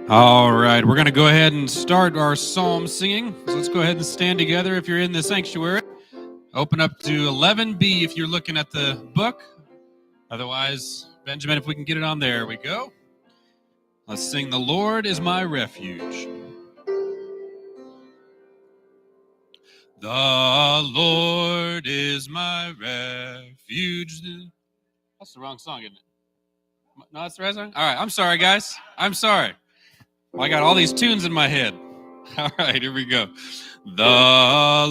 All right, we're going to go ahead and start our psalm singing. So let's go ahead and stand together if you're in the sanctuary. Open up to 11b if you're looking at the book. Otherwise, Benjamin, if we can get it on there, we go. Let's sing "The Lord is my refuge." The Lord is my refuge. That's the wrong song, isn't it? No, that's the right song? All right, I'm sorry, guys. I'm sorry. Well, I got all these tunes in my head. All right, here we go. The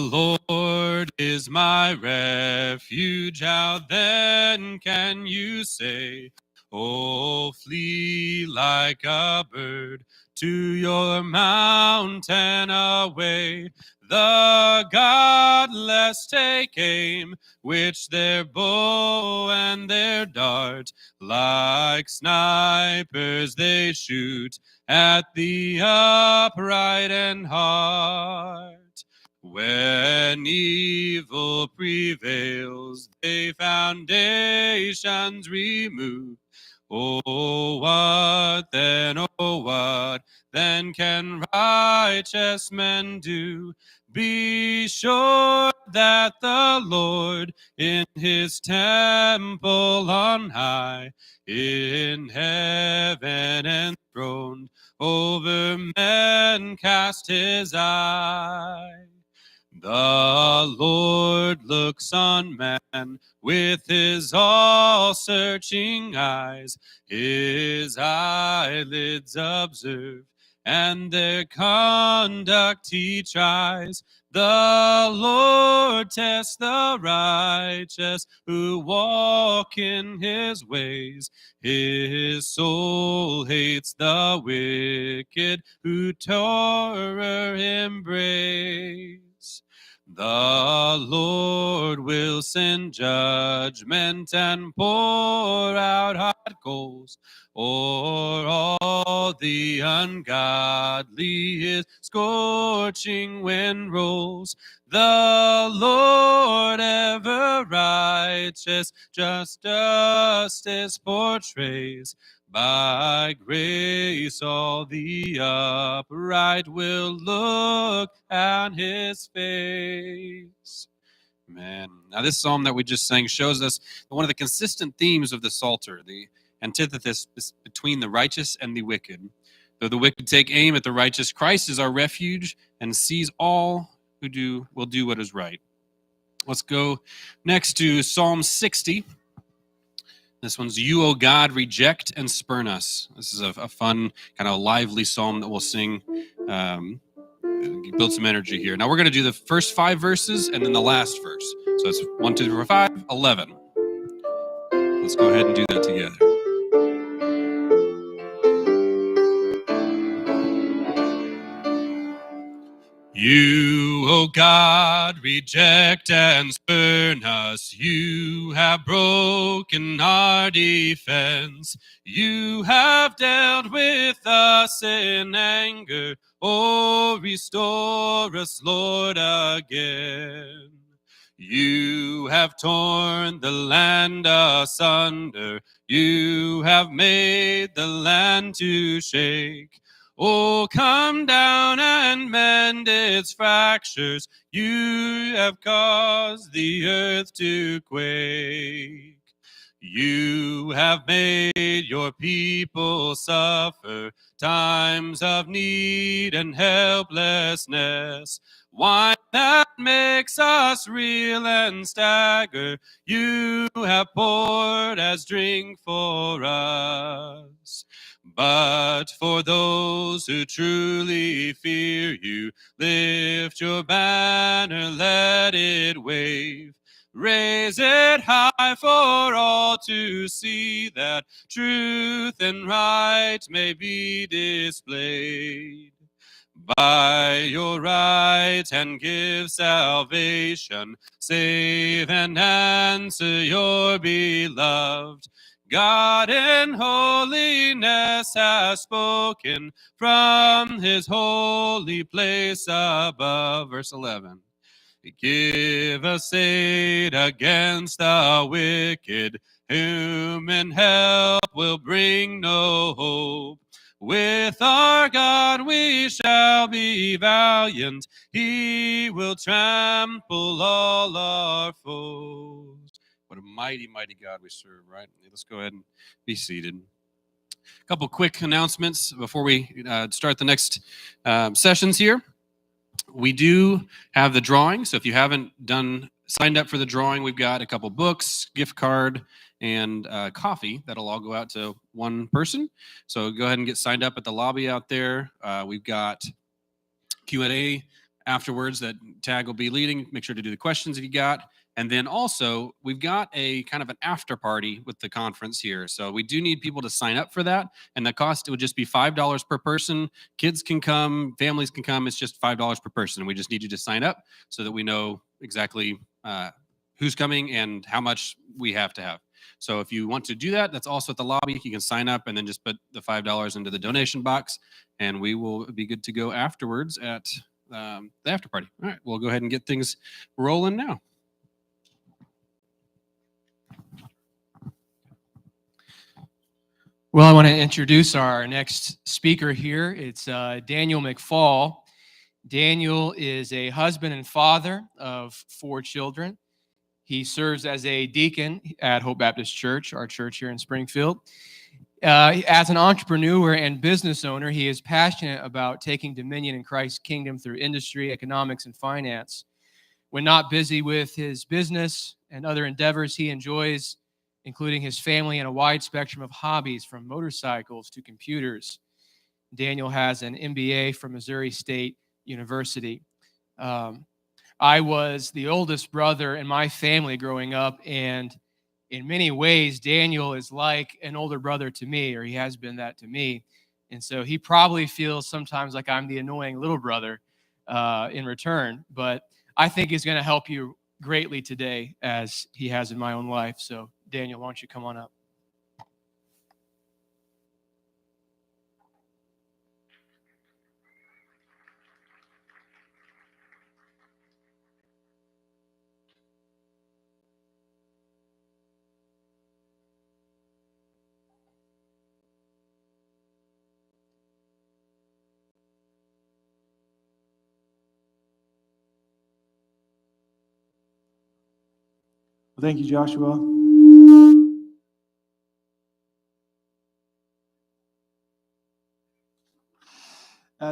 Lord is my refuge. How then can you say, "Oh, flee like a bird to your mountain away"? The godless take aim, which their bow and their dart, like snipers they shoot at the upright and heart. When evil prevails, they foundations remove. Oh, what then, oh, what then can righteous men do? Be sure that the Lord in his temple on high, in heaven enthroned, over men cast his eye. The Lord looks on man with his all-searching eyes. His eyelids observe, and their conduct he tries. The Lord tests the righteous who walk in his ways. His soul hates the wicked who terror embrace. The Lord will send judgment and pour out hot coals o'er all the ungodly. His scorching wind rolls. The Lord ever righteous, just justice portrays. By grace all the upright will look at his face. Man. Now this psalm that we just sang shows us one of the consistent themes of the Psalter, the antithesis between the righteous and the wicked. Though the wicked take aim at the righteous, Christ is our refuge and sees all who will do what is right. Let's go next to Psalm 60. This one's "You, O God, reject and spurn us." This is a fun, kind of lively psalm that we'll sing. Build some energy here. Now we're going to do the first 5 verses and then the last verse. So it's 1, 2, 3, 4, 5, 11. Let's go ahead and do that together. You, O God, reject and spurn us. You have broken our defense. You have dealt with us in anger. Oh, restore us, Lord, again. You have torn the land asunder. You have made the land to shake. Oh, come down and mend its fractures. You have caused the earth to quake. You have made your people suffer times of need and helplessness. Wine that makes us reel and stagger, you have poured as drink for us. But for those who truly fear you, lift your banner, let it wave. Raise it high for all to see, that truth and right may be displayed. By your right hand give salvation, save and answer your beloved. God in holiness has spoken from his holy place above. Verse 11. Give us aid against the wicked. Human help will bring no hope. With our God we shall be valiant. He will trample all our foes. What a mighty, mighty God we serve, right? Let's go ahead and be seated. A couple quick announcements before we start the next sessions here. We do have the drawing, so if you haven't signed up for the drawing, we've got a couple books, gift card, and coffee that'll all go out to one person. So go ahead and get signed up at the lobby out there. We've got Q&A afterwards that Tag will be leading. Make sure to do the questions if you got. And then also, we've got a kind of an after party with the conference here. So we do need people to sign up for that. And the cost, it would just be $5 per person. Kids can come, families can come. It's just $5 per person. And we just need you to sign up so that we know exactly who's coming and how much we have to have. So if you want to do that, that's also at the lobby. You can sign up and then just put the $5 into the donation box. And we will be good to go afterwards at the after party. All right, we'll go ahead and get things rolling now. Well, I want to introduce our next speaker here. It's Daniel McFall. Daniel is a husband and father of 4 children. He serves as a deacon at Hope Baptist Church, our church here in Springfield. As an entrepreneur and business owner, he is passionate about taking dominion in Christ's kingdom through industry, economics, and finance. When not busy with his business and other endeavors, he enjoys including his family and a wide spectrum of hobbies from motorcycles to computers. Daniel has an MBA from Missouri State University. I was the oldest brother in my family growing up, and in many ways, Daniel is like an older brother to me, or he has been that to me. And so he probably feels sometimes like I'm the annoying little brother in return, but I think he's going to help you greatly today as he has in my own life. So Daniel, why don't you come on up? Well, thank you, Joshua.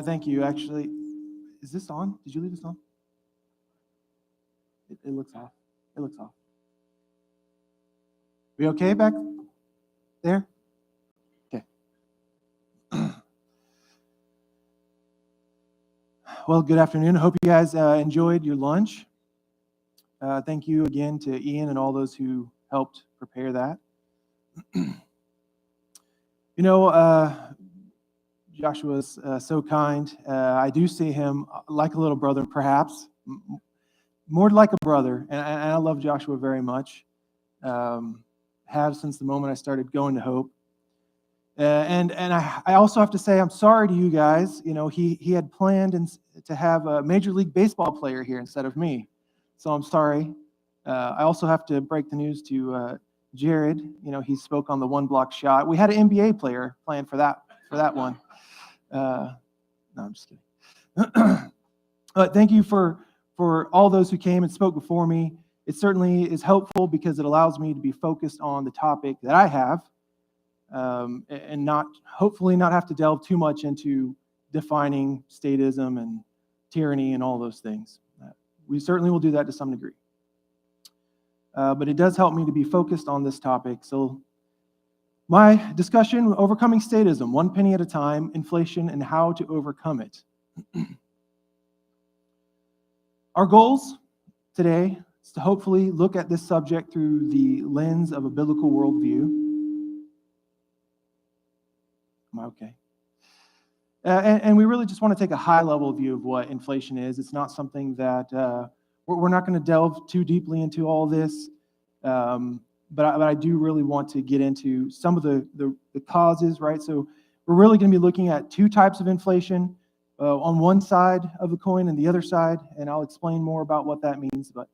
Thank you. Actually, is this on? Did you leave this on? It looks off. It looks off. We okay back there? Okay. Well, good afternoon. I hope you guys enjoyed your lunch. Thank you again to Ian and all those who helped prepare that. Joshua's so kind. I do see him like a little brother, perhaps, more like a brother, and I love Joshua very much. Have since the moment I started going to Hope. And I also have to say I'm sorry to you guys. You know, he had planned to have a Major League Baseball player here instead of me. So I'm sorry. I also have to break the news to Jared. You know, he spoke on the 1-block shot. We had an NBA player planned for that one. No, I'm just kidding. But thank you for all those who came and spoke before me. It certainly is helpful because it allows me to be focused on the topic that I have, and hopefully not have to delve too much into defining statism and tyranny and all those things. We certainly will do that to some degree. But it does help me to be focused on this topic. So my discussion, overcoming statism, 1 penny at a time, inflation, and how to overcome it. Our goals today is to hopefully look at this subject through the lens of a biblical worldview. Am I okay? And we really just want to take a high-level view of what inflation is. It's not something that we're not going to delve too deeply into all this, but I do really want to get into some of the causes, right? So we're really going to be looking at 2 types of inflation, on one side of the coin and the other side, and I'll explain more about what that means, but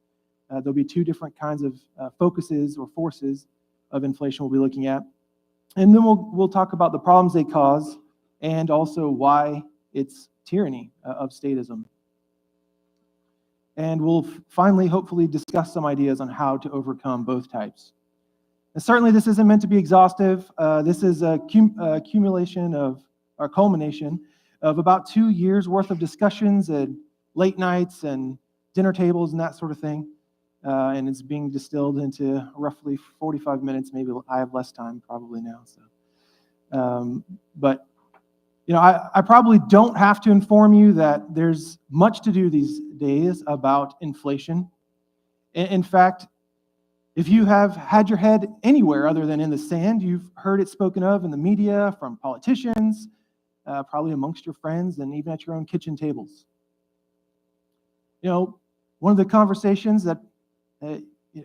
there'll be 2 different kinds of focuses or forces of inflation we'll be looking at. And then we'll talk about the problems they cause, and also why it's tyranny of statism. And we'll finally, hopefully, discuss some ideas on how to overcome both types. And certainly, this isn't meant to be exhaustive. This is a culmination of about 2 years worth of discussions and late nights and dinner tables and that sort of thing. And it's being distilled into roughly 45 minutes. Maybe I have less time probably now. But I probably don't have to inform you that there's much to do these days about inflation. In fact, if you have had your head anywhere other than in the sand, you've heard it spoken of in the media, from politicians, probably amongst your friends, and even at your own kitchen tables. One of the conversations that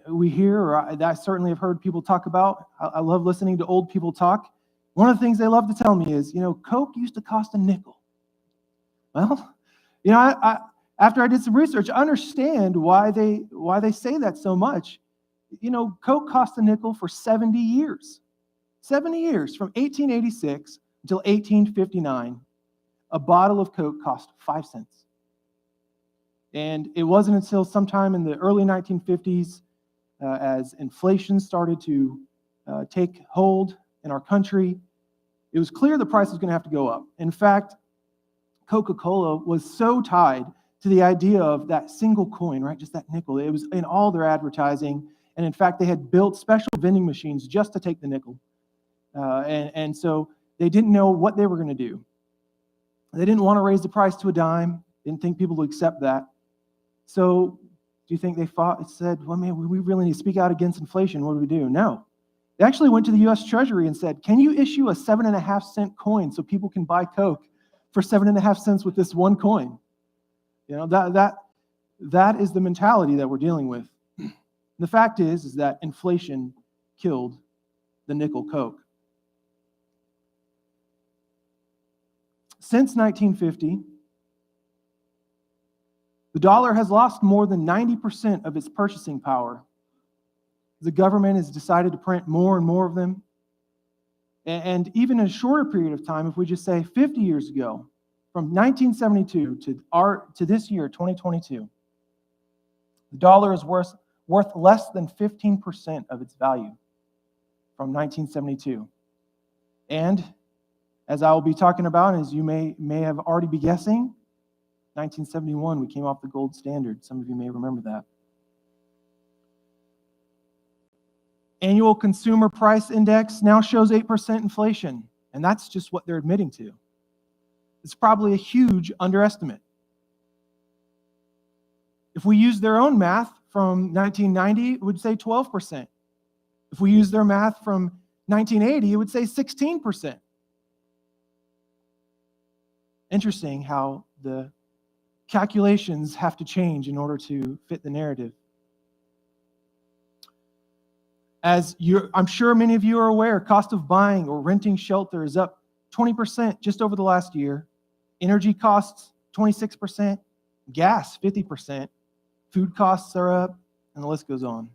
we hear, or that I certainly have heard people talk about, I love listening to old people talk. One of the things they love to tell me is, Coke used to cost a nickel. Well, I after I did some research, I understand why they say that so much. Coke cost a nickel for 70 years. 70 years, from 1886 until 1859, a bottle of Coke cost 5 cents. And it wasn't until sometime in the early 1950s, as inflation started to take hold in our country, it was clear the price was going to have to go up. In fact, Coca-Cola was so tied to the idea of that single coin, right? Just that nickel. It was in all their advertising. And in fact, they had built special vending machines just to take the nickel. And so they didn't know what they were going to do. They didn't want to raise the price to a dime. Didn't think people would accept that. So do you think they said, well, man, we really need to speak out against inflation. What do we do? No. They actually went to the U.S. Treasury and said, can you issue a 7.5-cent coin so people can buy Coke for 7.5 cents with this one coin? That is the mentality that we're dealing with. The fact is that inflation killed the nickel Coke. Since 1950, the dollar has lost more than 90% of its purchasing power. The government has decided to print more and more of them. And even in a shorter period of time, if we just say 50 years ago, from 1972 to this year, 2022, the dollar is worth less than 15% of its value from 1972. And as I will be talking about, as you may have already be guessing, 1971, we came off the gold standard. Some of you may remember that. Annual Consumer Price Index now shows 8% inflation, and that's just what they're admitting to. It's probably a huge underestimate. If we use their own math from 1990, it would say 12%. If we use their math from 1980, it would say 16%. Interesting how the calculations have to change in order to fit the narrative. I'm sure many of you are aware, cost of buying or renting shelter is up 20% just over the last year. Energy costs, 26%. Gas, 50%. Food costs are up, and the list goes on.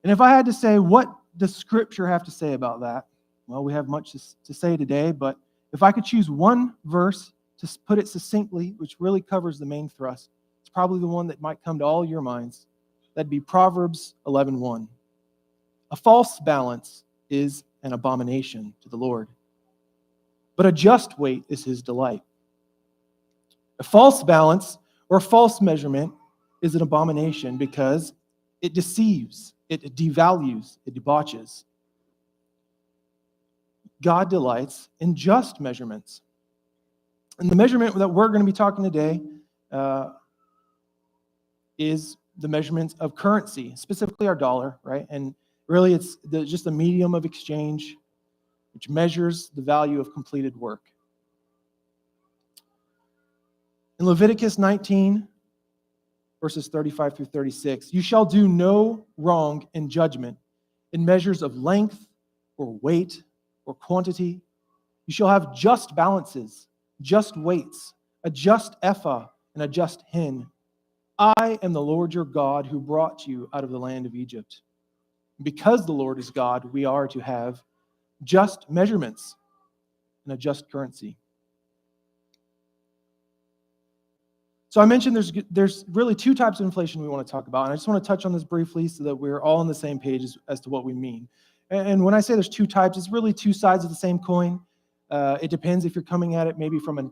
And if I had to say, what does Scripture have to say about that? Well, we have much to say today, but if I could choose one verse to put it succinctly, which really covers the main thrust, it's probably the one that might come to all your minds. That'd be Proverbs 11:1. A false balance is an abomination to the Lord, but a just weight is his delight. A false balance or a false measurement is an abomination because it deceives, it devalues, it debauches. God delights in just measurements. And the measurement that we're going to be talking today is the measurements of currency, specifically our dollar, right? And really it's just a medium of exchange which measures the value of completed work. In Leviticus 19, verses 35 through 36, you shall do no wrong in judgment in measures of length or weight or quantity. You shall have just balances, just weights, a just ephah and a just hin. I am the Lord your God who brought you out of the land of Egypt. Because the Lord is God, we are to have just measurements and a just currency. So I mentioned there's really two types of inflation we want to talk about, and I just want to touch on this briefly so that we're all on the same page as to what we mean. And when I say there's two types, it's really two sides of the same coin. It depends if you're coming at it maybe from an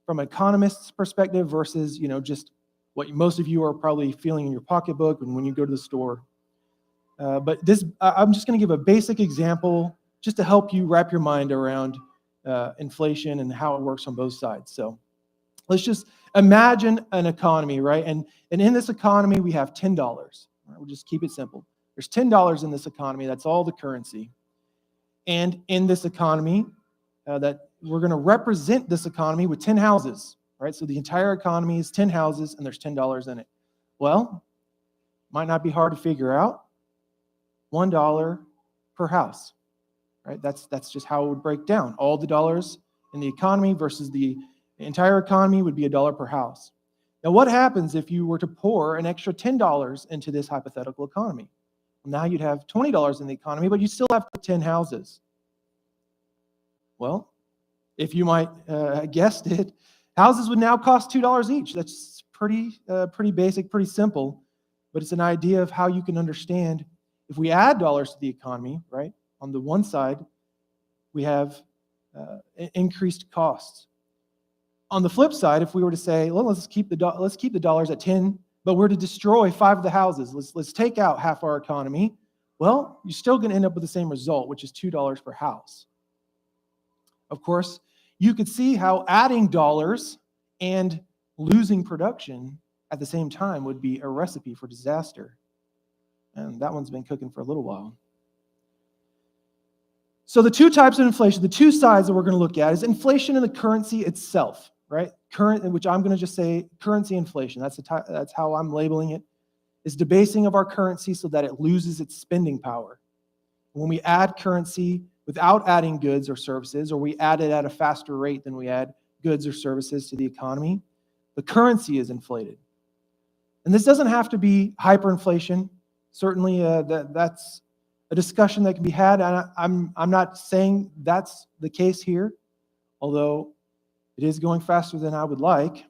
economist's perspective versus just what most of you are probably feeling in your pocketbook and when you go to the store. But I'm just going to give a basic example just to help you wrap your mind around inflation and how it works on both sides. So let's just imagine an economy, right? And in this economy, we have $10. Right? We'll just keep it simple. There's $10 in this economy. That's all the currency. And in this economy, that we're going to represent this economy with 10 houses, right? So the entire economy is 10 houses, and there's $10 in it. Well, might not be hard to figure out. $1 per house, right? That's just how it would break down. All the dollars in the economy versus the entire economy would be $1 per house. Now, what happens if you were to pour an extra $10 into this hypothetical economy? Well, now you'd have $20 in the economy, but you still have 10 houses. Well, if you might guessed it, houses would now cost $2 each. That's pretty basic, pretty simple, but it's an idea of how you can understand if we add dollars to the economy, right? On the one side, we have increased costs. On the flip side, if we were to say, well, let's keep the dollars at 10, but we're to destroy 5 of the houses. Let's take out half our economy. Well, you're still going to end up with the same result, which is $2 per house. Of course, you could see how adding dollars and losing production at the same time would be a recipe for disaster. And that one's been cooking for a little while. So the two types of inflation, the two sides that we're going to look at is inflation in the currency itself, right? Which I'm going to just say currency inflation. That's how I'm labeling it. Is debasing of our currency so that it loses its spending power. When we add currency without adding goods or services, or we add it at a faster rate than we add goods or services to the economy, the currency is inflated. And this doesn't have to be hyperinflation. Certainly, that's a discussion that can be had. And I'm not saying that's the case here, although it is going faster than I would like.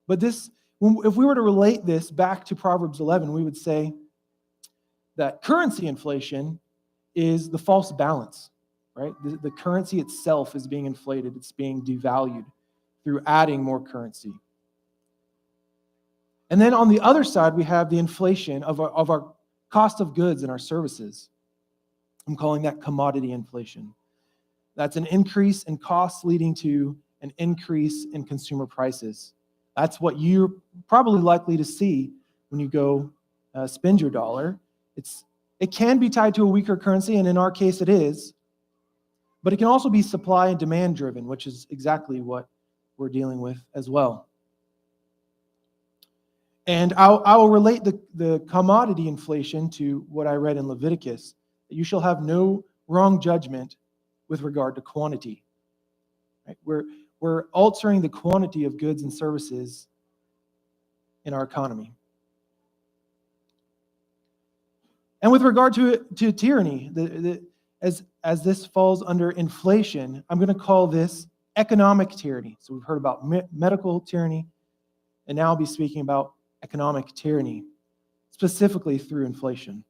But if we were to relate this back to Proverbs 11, we would say that currency inflation is the false balance, right? The currency itself is being inflated. It's being devalued through adding more currency. And then on the other side, we have the inflation of our cost of goods and our services. I'm calling that commodity inflation. That's an increase in costs leading to an increase in consumer prices. That's what you're probably likely to see when you go spend your dollar. It can be tied to a weaker currency, and in our case it is. But it can also be supply and demand driven, which is exactly what we're dealing with as well. And I will relate the commodity inflation to what I read in Leviticus, that you shall have no wrong judgment with regard to quantity. Right? We're altering the quantity of goods and services in our economy. And with regard to tyranny, as this falls under inflation, I'm going to call this economic tyranny. So we've heard about medical tyranny, and now I'll be speaking about economic tyranny, specifically through inflation.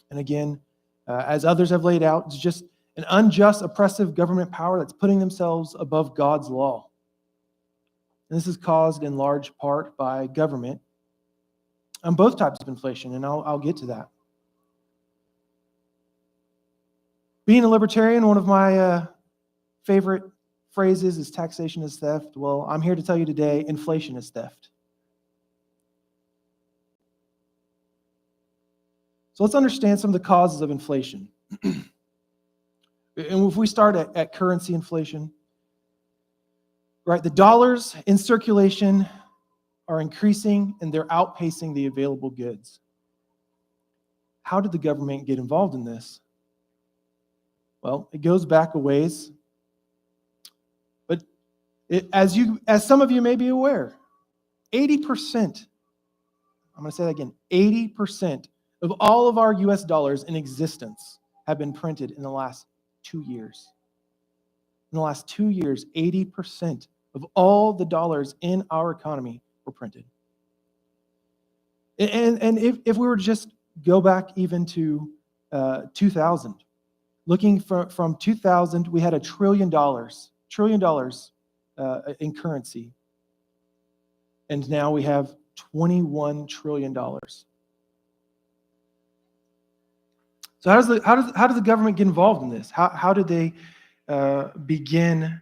And again, as others have laid out, it's just an unjust, oppressive government power that's putting themselves above God's law. And this is caused in large part by government on both types of inflation, and I'll get to that. Being a libertarian, one of my favorite phrases is taxation is theft. Well, I'm here to tell you today, inflation is theft. So let's understand some of the causes of inflation. And if we start at currency inflation, right, the dollars in circulation are increasing and they're outpacing the available goods. How did the government get involved in this? Well, it goes back a ways, but as some of you may be aware, 80%, I'm going to say that again, 80% of all of our US dollars in existence have been printed in the last 2 years. In the last 2 years, 80% of all the dollars in our economy were printed. And if we were to just go back even to 2000, looking from 2000, we had $1 trillion in currency. And now we have $21 trillion. So how does the government get involved in this? How did they begin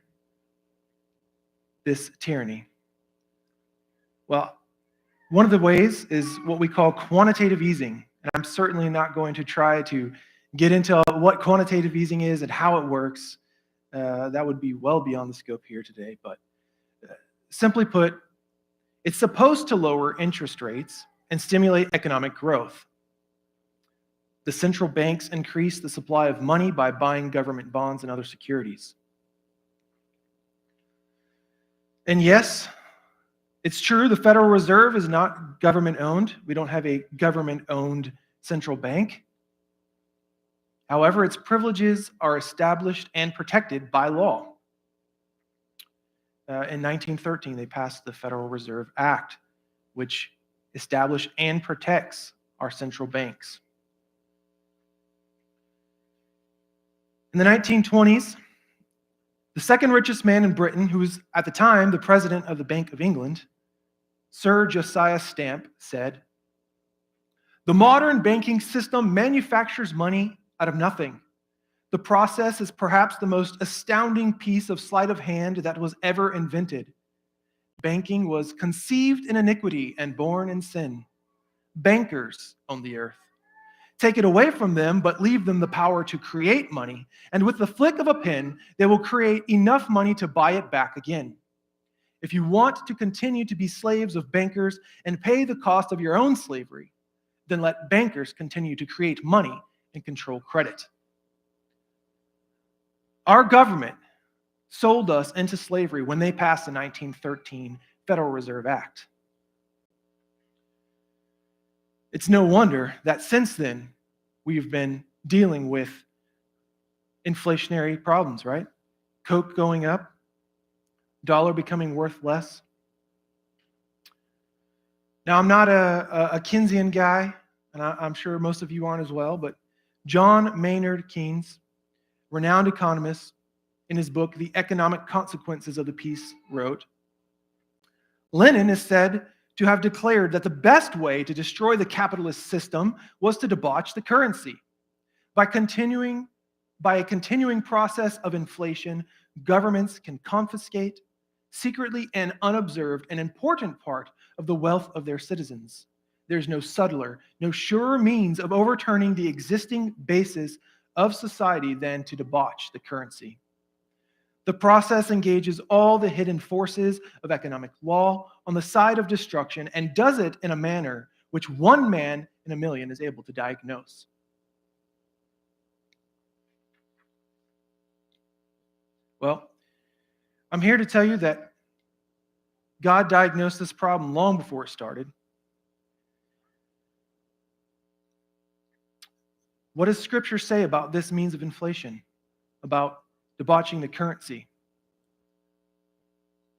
this tyranny? Well, one of the ways is what we call quantitative easing. And I'm certainly not going to try to get into what quantitative easing is and how it works. That would be well beyond the scope here today. But simply put, it's supposed to lower interest rates and stimulate economic growth. The central banks increase the supply of money by buying government bonds and other securities. And yes, it's true, the Federal Reserve is not government-owned. We don't have a government-owned central bank. However, its privileges are established and protected by law. In 1913, they passed the Federal Reserve Act, which established and protects our central banks. In the 1920s, the second richest man in Britain, who was at the time the president of the Bank of England, Sir Josiah Stamp, said, "The modern banking system manufactures money out of nothing. The process is perhaps the most astounding piece of sleight of hand that was ever invented. Banking was conceived in iniquity and born in sin. Bankers own the earth. Take it away from them, but leave them the power to create money, and with the flick of a pen, they will create enough money to buy it back again. If you want to continue to be slaves of bankers and pay the cost of your own slavery, then let bankers continue to create money and control credit." Our government sold us into slavery when they passed the 1913 Federal Reserve Act. It's no wonder that since then, we've been dealing with inflationary problems, right? Coke going up, dollar becoming worth less. Now, I'm not a Keynesian guy, and I'm sure most of you aren't as well, but John Maynard Keynes, renowned economist, in his book, The Economic Consequences of the Peace, wrote, "Lenin is said to have declared that the best way to destroy the capitalist system was to debauch the currency. By a continuing process of inflation, governments can confiscate, secretly and unobserved, an important part of the wealth of their citizens. There's no subtler, no surer means of overturning the existing basis of society than to debauch the currency. The process engages all the hidden forces of economic law on the side of destruction and does it in a manner which one man in a million is able to diagnose." Well, I'm here to tell you that God diagnosed this problem long before it started. What does Scripture say about this means of inflation, about debauching the currency?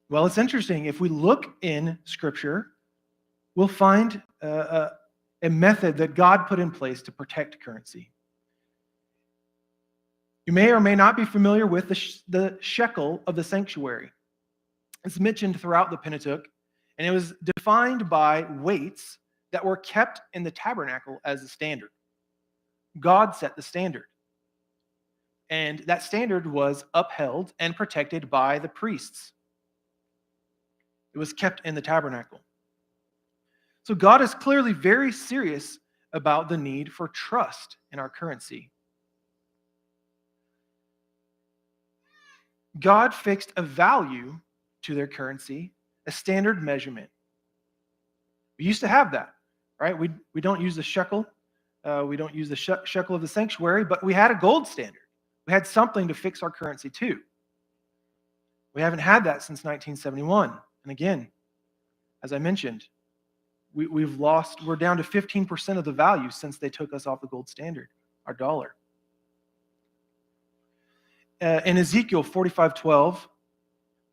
Well, it's interesting. If we look in Scripture, we'll find a method that God put in place to protect currency. You may or may not be familiar with the shekel of the sanctuary. It's mentioned throughout the Pentateuch, and it was defined by weights that were kept in the tabernacle as the standard. God set the standard. And that standard was upheld and protected by the priests. It was kept in the tabernacle. So God is clearly very serious about the need for trust in our currency. God fixed a value to their currency, a standard measurement. We used to have that, right? We don't use the shekel. We don't use the shekel of the sanctuary, but we had a gold standard. We had something to fix our currency to. We haven't had that since 1971. And again, as I mentioned, we're down to 15% of the value since they took us off the gold standard, our dollar. in Ezekiel 45:12,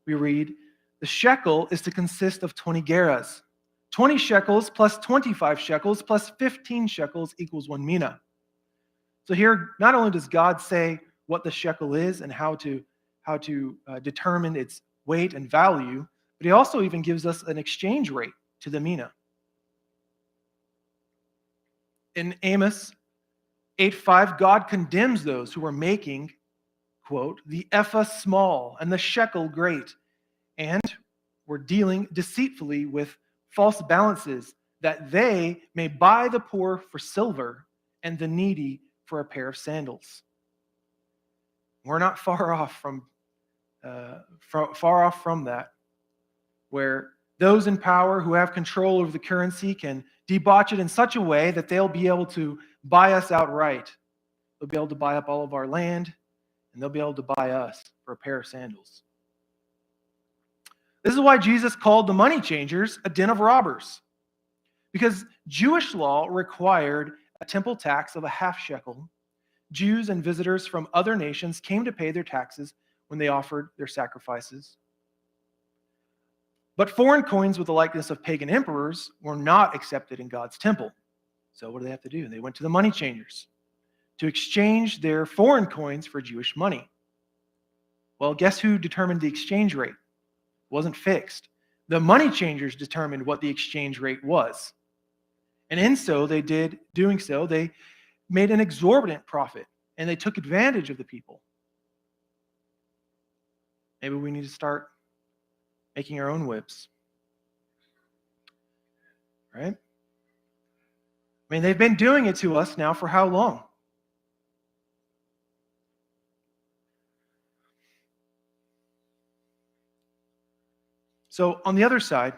we read, the shekel is to consist of 20 gerahs. 20 shekels plus 25 shekels plus 15 shekels equals 1 mina. So here, not only does God say what the shekel is and how to determine its weight and value, but he also even gives us an exchange rate to the mina. In Amos 8:5, God condemns those who are making, quote, the ephah small and the shekel great, and were dealing deceitfully with false balances, that they may buy the poor for silver and the needy for a pair of sandals. We're not far off from that, where those in power who have control over the currency can debauch it in such a way that they'll be able to buy us outright. They'll be able to buy up all of our land, and they'll be able to buy us for a pair of sandals. This is why Jesus called the money changers a den of robbers, because Jewish law required a temple tax of a half shekel. Jews and visitors from other nations came to pay their taxes when they offered their sacrifices. But foreign coins with the likeness of pagan emperors were not accepted in God's temple. So what do they have to do? They went to the money changers to exchange their foreign coins for Jewish money. Well, guess who determined the exchange rate? It wasn't fixed. The money changers determined what the exchange rate was. And doing so, they made an exorbitant profit, and they took advantage of the people. Maybe we need to start making our own whips. Right? I mean, they've been doing it to us now for how long? So on the other side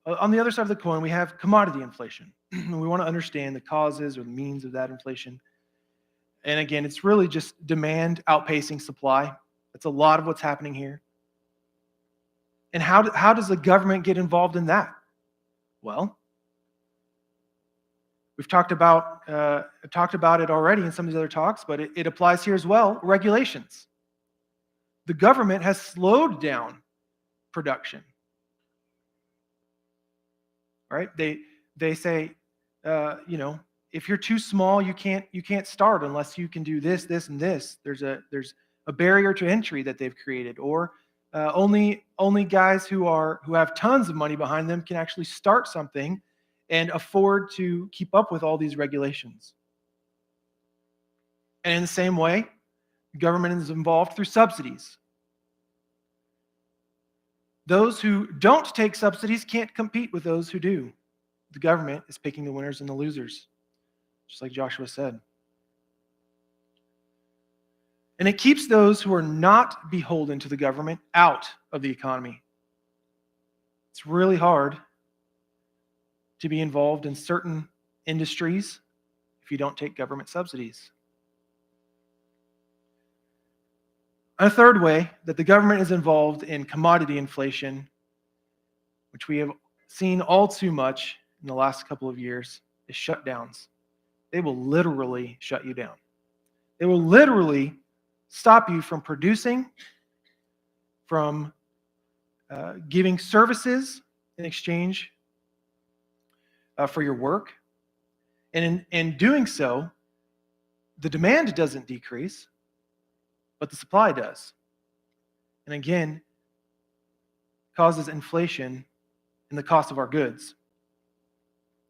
of the coin, we have commodity inflation. We want to understand the causes or the means of that inflation. And again, it's really just demand outpacing supply. That's a lot of what's happening here. And how does the government get involved in that? Well, we've talked about it already in some of these other talks, but it applies here as well. Regulations. The government has slowed down production. Right? They say, if you're too small, you can't start unless you can do this, this, and this. There's a barrier to entry that they've created, or only guys who have tons of money behind them can actually start something and afford to keep up with all these regulations. And in the same way, the government is involved through subsidies. Those who don't take subsidies can't compete with those who do. The government is picking the winners and the losers, just like Joshua said. And it keeps those who are not beholden to the government out of the economy. It's really hard to be involved in certain industries if you don't take government subsidies. A third way that the government is involved in commodity inflation, which we have seen all too much in the last couple of years, is shutdowns. They will literally shut you down. They will literally stop you from producing, from giving services in exchange for your work. And in doing so, the demand doesn't decrease, but the supply does. And again, causes inflation in the cost of our goods.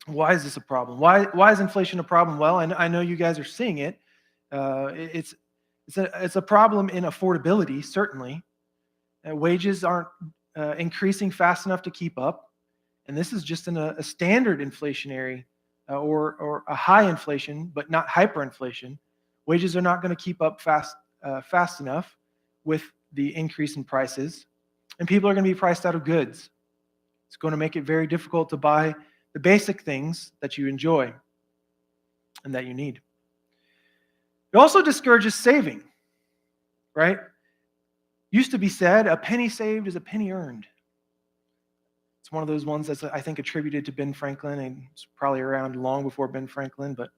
Why is this a problem? Why is inflation a problem? Well, I know you guys are seeing it. It's a problem in affordability, certainly. Wages aren't increasing fast enough to keep up. And this is just in a standard inflationary or a high inflation, but not hyperinflation. Wages are not going to keep up fast enough with the increase in prices, and people are going to be priced out of goods. It's going to make it very difficult to buy the basic things that you enjoy and that you need. It also discourages saving, right? Used to be said, a penny saved is a penny earned. It's one of those ones that's, I think, attributed to Ben Franklin, and it's probably around long before Ben Franklin, but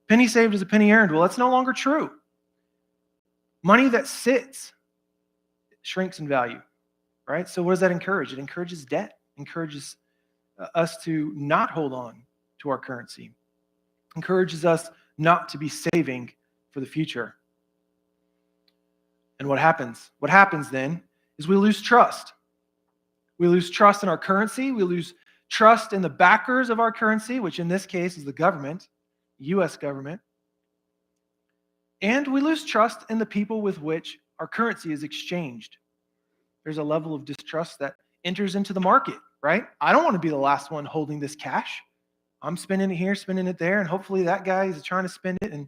penny saved is a penny earned. Well, that's no longer true. Money that sits shrinks in value, right? So what does that encourage? It encourages debt, encourages us to not hold on to our currency, encourages us not to be saving for the future. And what happens? What happens then is we lose trust. We lose trust in our currency. We lose trust in the backers of our currency, which in this case is the government, the U.S. government. And we lose trust in the people with which our currency is exchanged. There's a level of distrust that enters into the market, right? I don't want to be the last one holding this cash. I'm spending it here, spending it there, and hopefully that guy is trying to spend it. And,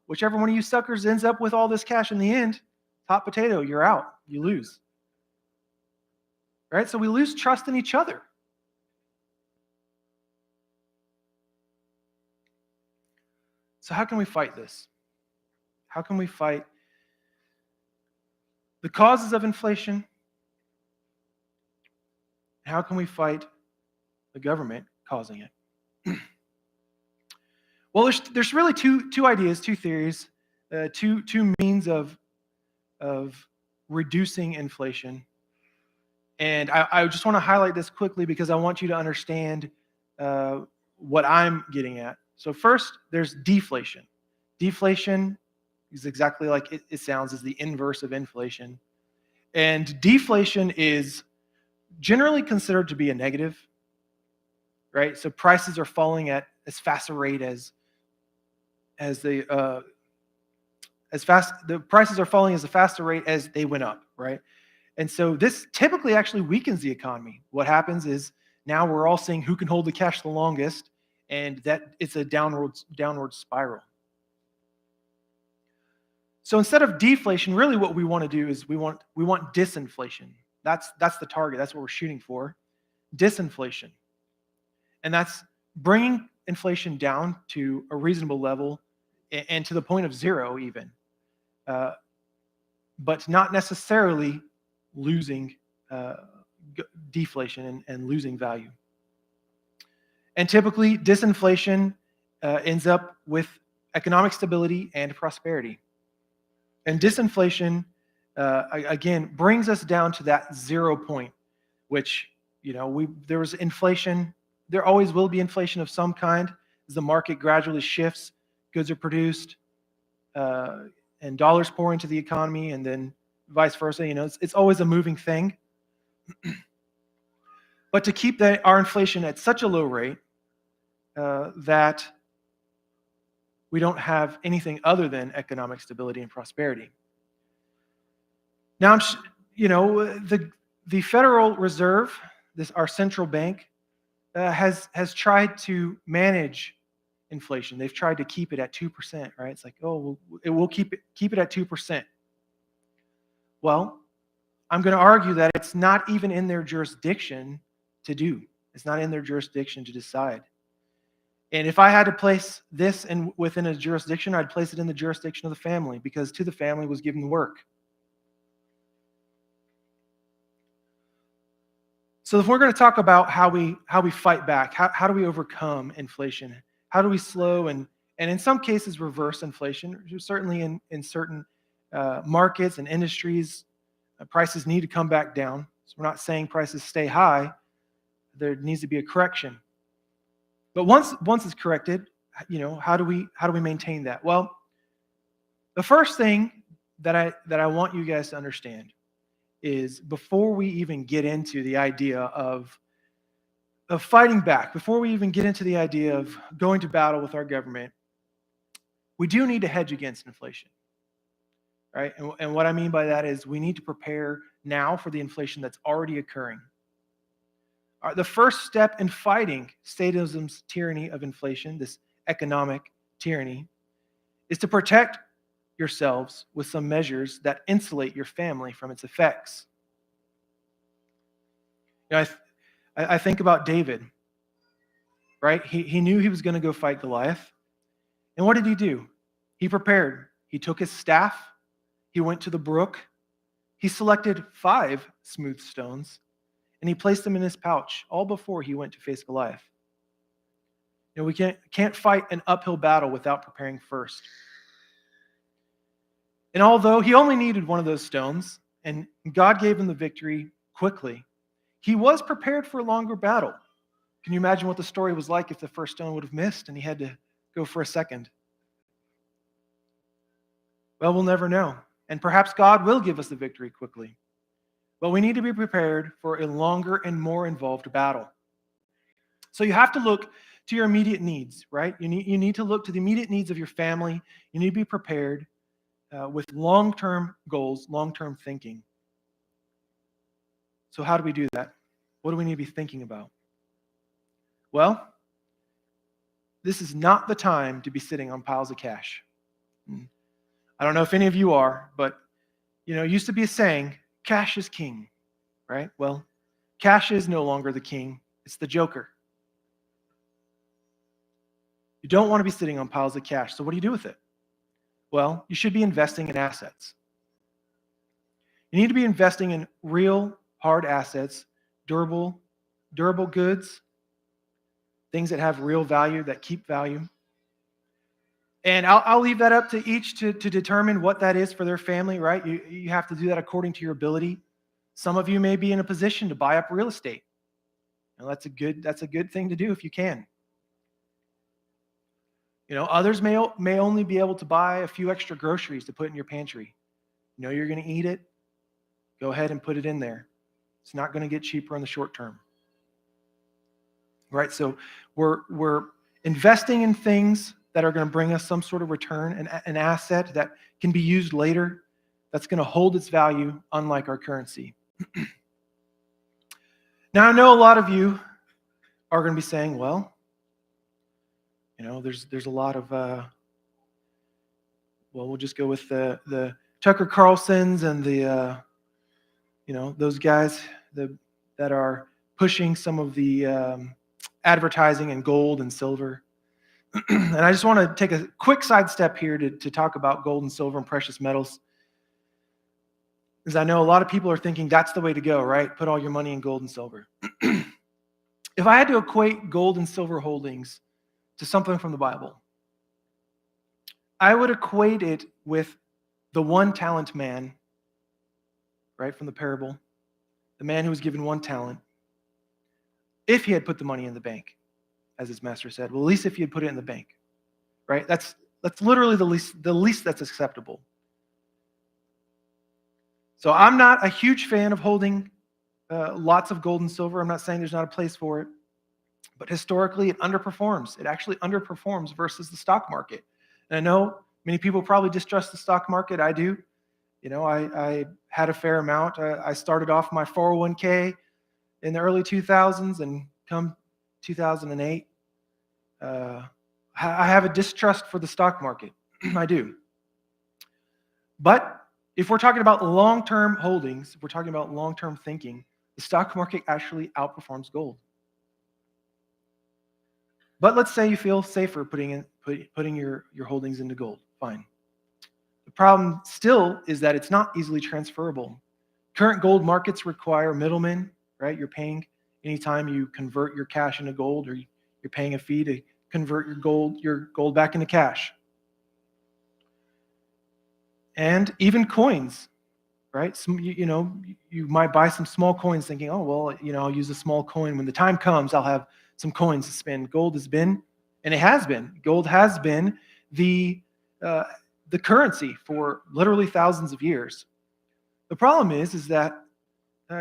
whichever one of you suckers ends up with all this cash in the end, hot potato, you're out. You lose. Right? So we lose trust in each other. So how can we fight this? How can we fight the causes of inflation? How can we fight the government causing it? Well, there's really two ideas, two theories, two means of reducing inflation. And I just want to highlight this quickly because I want you to understand what I'm getting at. So first, there's deflation. Deflation is exactly like it sounds, is the inverse of inflation. And deflation is generally considered to be a negative, right? So prices are falling at as fast a rate the prices are falling as a faster rate as they went up, right? And so this typically actually weakens the economy. What happens is now we're all seeing who can hold the cash the longest, and that it's a downward spiral. So instead of deflation, really what we want to do is we want disinflation. That's the target. That's what we're shooting for. Disinflation. And that's bringing inflation down to a reasonable level and to the point of zero even. But not necessarily losing deflation and losing value. And typically, disinflation ends up with economic stability and prosperity. And disinflation, again, brings us down to that 0 point, which, there was inflation. There always will be inflation of some kind as the market gradually shifts, goods are produced, and dollars pour into the economy, and then vice versa. It's always a moving thing. But to keep our inflation at such a low rate that we don't have anything other than economic stability and prosperity. Now, the Federal Reserve, our central bank, has tried to manage inflation. They've tried to keep it at 2%, right? It's like, we'll keep it at 2%. Well, I'm going to argue that it's not even in their jurisdiction to do. It's not in their jurisdiction to decide. And if I had to place this within a jurisdiction, I'd place it in the jurisdiction of the family, because to the family was given work. So if we're going to talk about how we fight back, how do we overcome inflation? How do we slow and in some cases reverse inflation? Certainly in certain markets and industries, prices need to come back down. So we're not saying prices stay high. There needs to be a correction. But once it's corrected, how do we maintain that? Well, the first thing that I want you guys to understand is, before we even get into the idea of fighting back, before we even get into the idea of going to battle with our government, we do need to hedge against inflation, right? And what I mean by that is we need to prepare now for the inflation that's already occurring. The first step in fighting statism's tyranny of inflation, this economic tyranny, is to protect yourselves with some measures that insulate your family from its effects. I think about David, right? He knew he was going to go fight Goliath. And what did he do? He prepared. He took his staff. He went to the brook. He selected 5 smooth stones, and he placed them in his pouch, all before he went to face Goliath. We can't fight an uphill battle without preparing first. And although he only needed one of those stones, and God gave him the victory quickly, he was prepared for a longer battle. Can you imagine what the story was like if the first stone would have missed and he had to go for a second? Well, we'll never know. And perhaps God will give us the victory quickly. But we need to be prepared for a longer and more involved battle. So you have to look to your immediate needs, right? You need to look to the immediate needs of your family. You need to be prepared with long-term goals, long-term thinking. So how do we do that? What do we need to be thinking about? Well, this is not the time to be sitting on piles of cash. I don't know if any of you are, but it used to be a saying, cash is king, right? Well, cash is no longer the king, it's the joker. You don't want to be sitting on piles of cash, so what do you do with it? Well, you should be investing in assets. You need to be investing in real, hard assets, durable goods, things that have real value, that keep value. And I'll leave that up to each to determine what that is for their family, right? You have to do that according to your ability. Some of you may be in a position to buy up real estate. And that's a good thing to do if you can. Others may only be able to buy a few extra groceries to put in your pantry. You're going to eat it. Go ahead and put it in there. It's not going to get cheaper in the short term. Right? So we're investing in things that are going to bring us some sort of return, an asset that can be used later, that's going to hold its value, unlike our currency. Now, I know a lot of you are going to be saying, well, there's a lot of, we'll just go with the Tucker Carlsons and the, those guys that are pushing some of the advertising in gold and silver. And I just want to take a quick sidestep here to talk about gold and silver and precious metals. Because I know a lot of people are thinking that's the way to go, right? Put all your money in gold and silver. If I had to equate gold and silver holdings to something from the Bible, I would equate it with the 1-talent man, right, from the parable. The man who was given 1 talent. If he had put the money in the bank, as his master said. Well, at least if he had put it in the bank, right? That's literally the least that's acceptable. So I'm not a huge fan of holding lots of gold and silver. I'm not saying there's not a place for it. But historically, it underperforms. It actually underperforms versus the stock market. And I know many people probably distrust the stock market. I do. I had a fair amount. I started off my 401k in the early 2000s, and come 2008, I have a distrust for the stock market. I do. But if we're talking about long-term holdings, if we're talking about long-term thinking, the stock market actually outperforms gold. But let's say you feel safer putting your holdings into gold. Fine. The problem still is that it's not easily transferable. Current gold markets require middlemen, right? You're paying anytime you convert your cash into gold, or you're paying a fee to convert your gold back into cash. And even coins, right? You might buy some small coins thinking, oh, well, I'll use a small coin. When the time comes, I'll have some coins to spend. Gold has been, and it has been, gold has been the currency for literally thousands of years. The problem is that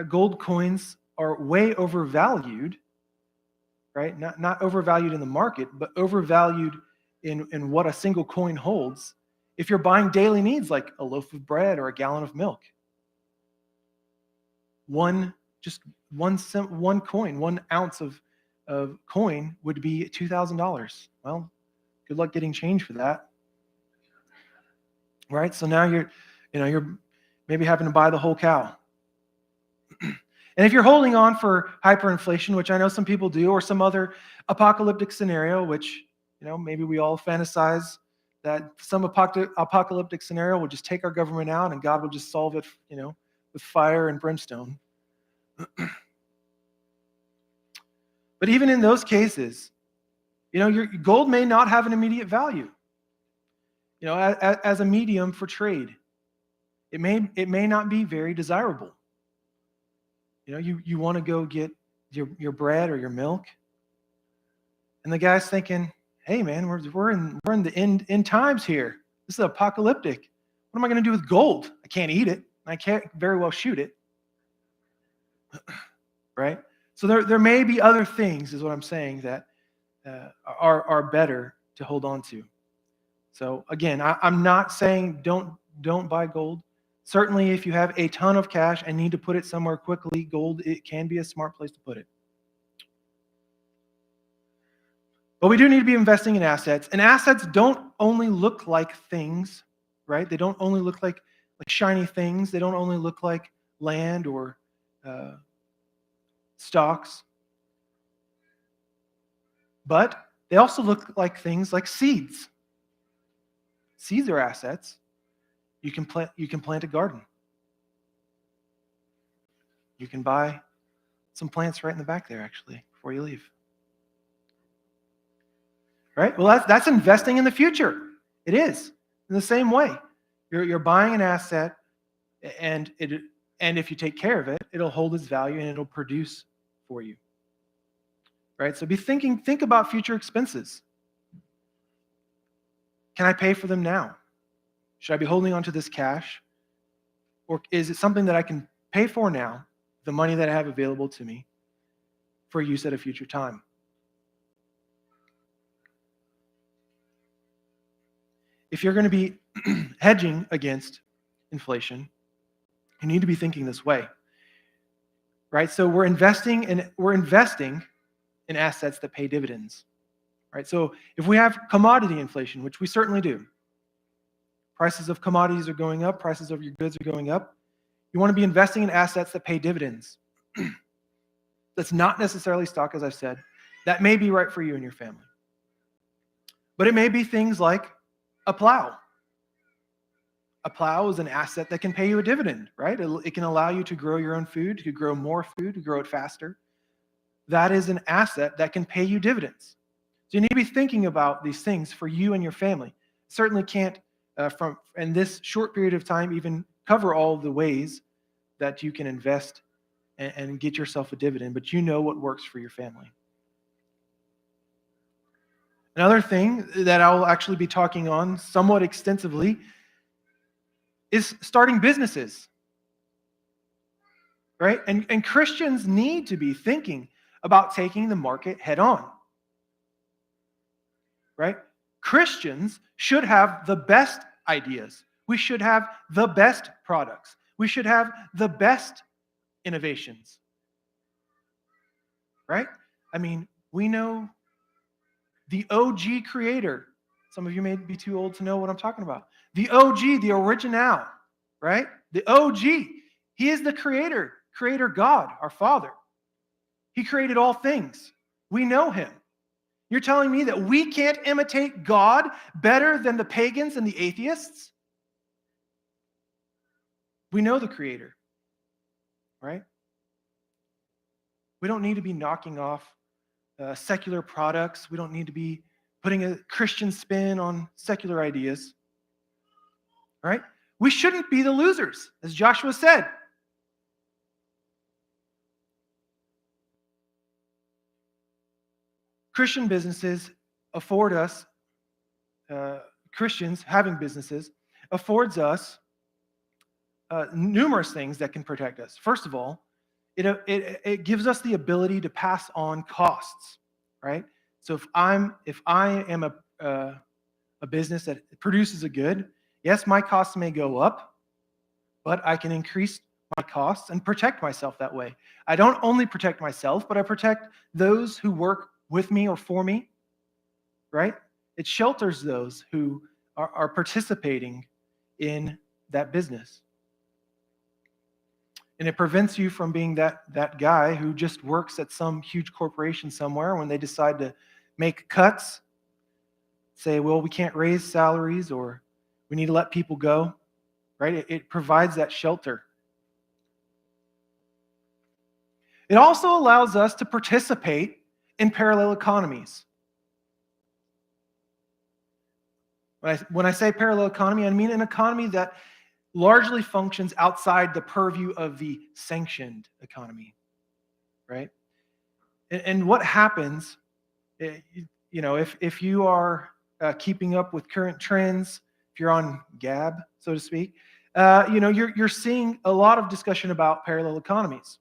gold coins are way overvalued, right? Not overvalued in the market, but overvalued in what a single coin holds if you're buying daily needs like a loaf of bread or a gallon of milk. One coin, 1 ounce of coin would be $2,000. Well, good luck getting change for that. Right? So now you're maybe having to buy the whole cow. And if you're holding on for hyperinflation, which I know some people do, or some other apocalyptic scenario, which maybe we all fantasize that some apocalyptic scenario will just take our government out and God will just solve it, with fire and brimstone. But even in those cases, your gold may not have an immediate value, as a medium for trade. It may not be very desirable. You want to go get your bread or your milk, and the guy's thinking, "Hey, man, we're in the end times here. This is apocalyptic. What am I going to do with gold? I can't eat it. I can't very well shoot it." Right? So there may be other things, is what I'm saying, that are better to hold on to. So again, I'm not saying don't buy gold. Certainly, if you have a ton of cash and need to put it somewhere quickly, gold, it can be a smart place to put it. But we do need to be investing in assets. And assets don't only look like things, right? They don't only look like shiny things. They don't only look like land or stocks. But they also look like things like seeds. Seeds are assets. You can plant a garden. You can buy some plants right in the back there, actually, before you leave. Right? Well, that's investing in the future. It is in the same way. You're buying an asset, and if you take care of it, it'll hold its value and it'll produce for you. Right? So think about future expenses. Can I pay for them now? Should I be holding on to this cash? Or is it something that I can pay for now, the money that I have available to me, for use at a future time? If you're going to be hedging against inflation, you need to be thinking this way. Right? So we're investing in assets that pay dividends. Right? So if we have commodity inflation, which we certainly do, prices of commodities are going up, prices of your goods are going up, you want to be investing in assets that pay dividends. That's not necessarily stock, as I've said. That may be right for you and your family. But it may be things like a plow. A plow is an asset that can pay you a dividend, right? It can allow you to grow your own food, to grow more food, to grow it faster. That is an asset that can pay you dividends. So you need to be thinking about these things for you and your family. Certainly can't, in this short period of time, even cover all the ways that you can invest and get yourself a dividend, but you know what works for your family. Another thing that I'll actually be talking on somewhat extensively is starting businesses. Right? And Christians need to be thinking about taking the market head on. Right? Christians should have the best ideas. We should have the best products. We should have the best innovations. Right? I mean, we know the OG creator. Some of you may be too old to know what I'm talking about. The OG, the original, right? The OG. He is the creator God, our Father. He created all things. We know him. You're telling me that we can't imitate God better than the pagans and the atheists? We know the creator, right? We don't need to be knocking off secular products. We don't need to be putting a Christian spin on secular ideas, right? We shouldn't be the losers, as Joshua said. Christian businesses afford us, Christians having businesses, affords us numerous things that can protect us. First of all, it gives us the ability to pass on costs, right? So if I am a business that produces a good, yes, my costs may go up, but I can increase my costs and protect myself that way. I don't only protect myself, but I protect those who work with me or for me, right? It shelters those who are participating in that business. And it prevents you from being that guy who just works at some huge corporation somewhere when they decide to make cuts, say, well, we can't raise salaries or we need to let people go, right? It provides that shelter. It also allows us to participate in parallel economies. When I say parallel economy, I mean an economy that largely functions outside the purview of the sanctioned economy, right? And what happens, if you are keeping up with current trends, if you're on Gab, so to speak, you're seeing a lot of discussion about parallel economies,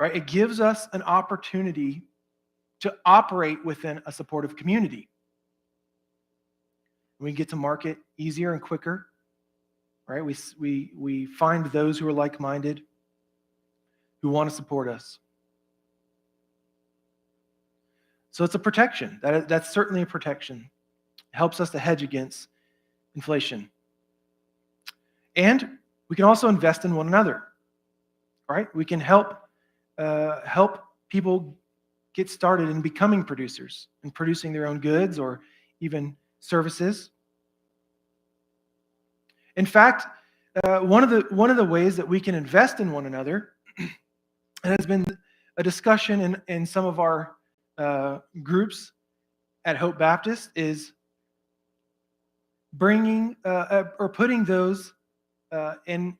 right? It gives us an opportunity to operate within a supportive community. We get to market easier and quicker, right? We find those who are like-minded, who want to support us. So it's a protection. That's certainly a protection. It helps us to hedge against inflation. And we can also invest in one another, right? We can help people get started in becoming producers and producing their own goods or even services. In fact, one of the ways that we can invest in one another, and has been a discussion in some of our groups at Hope Baptist, is bringing or putting those in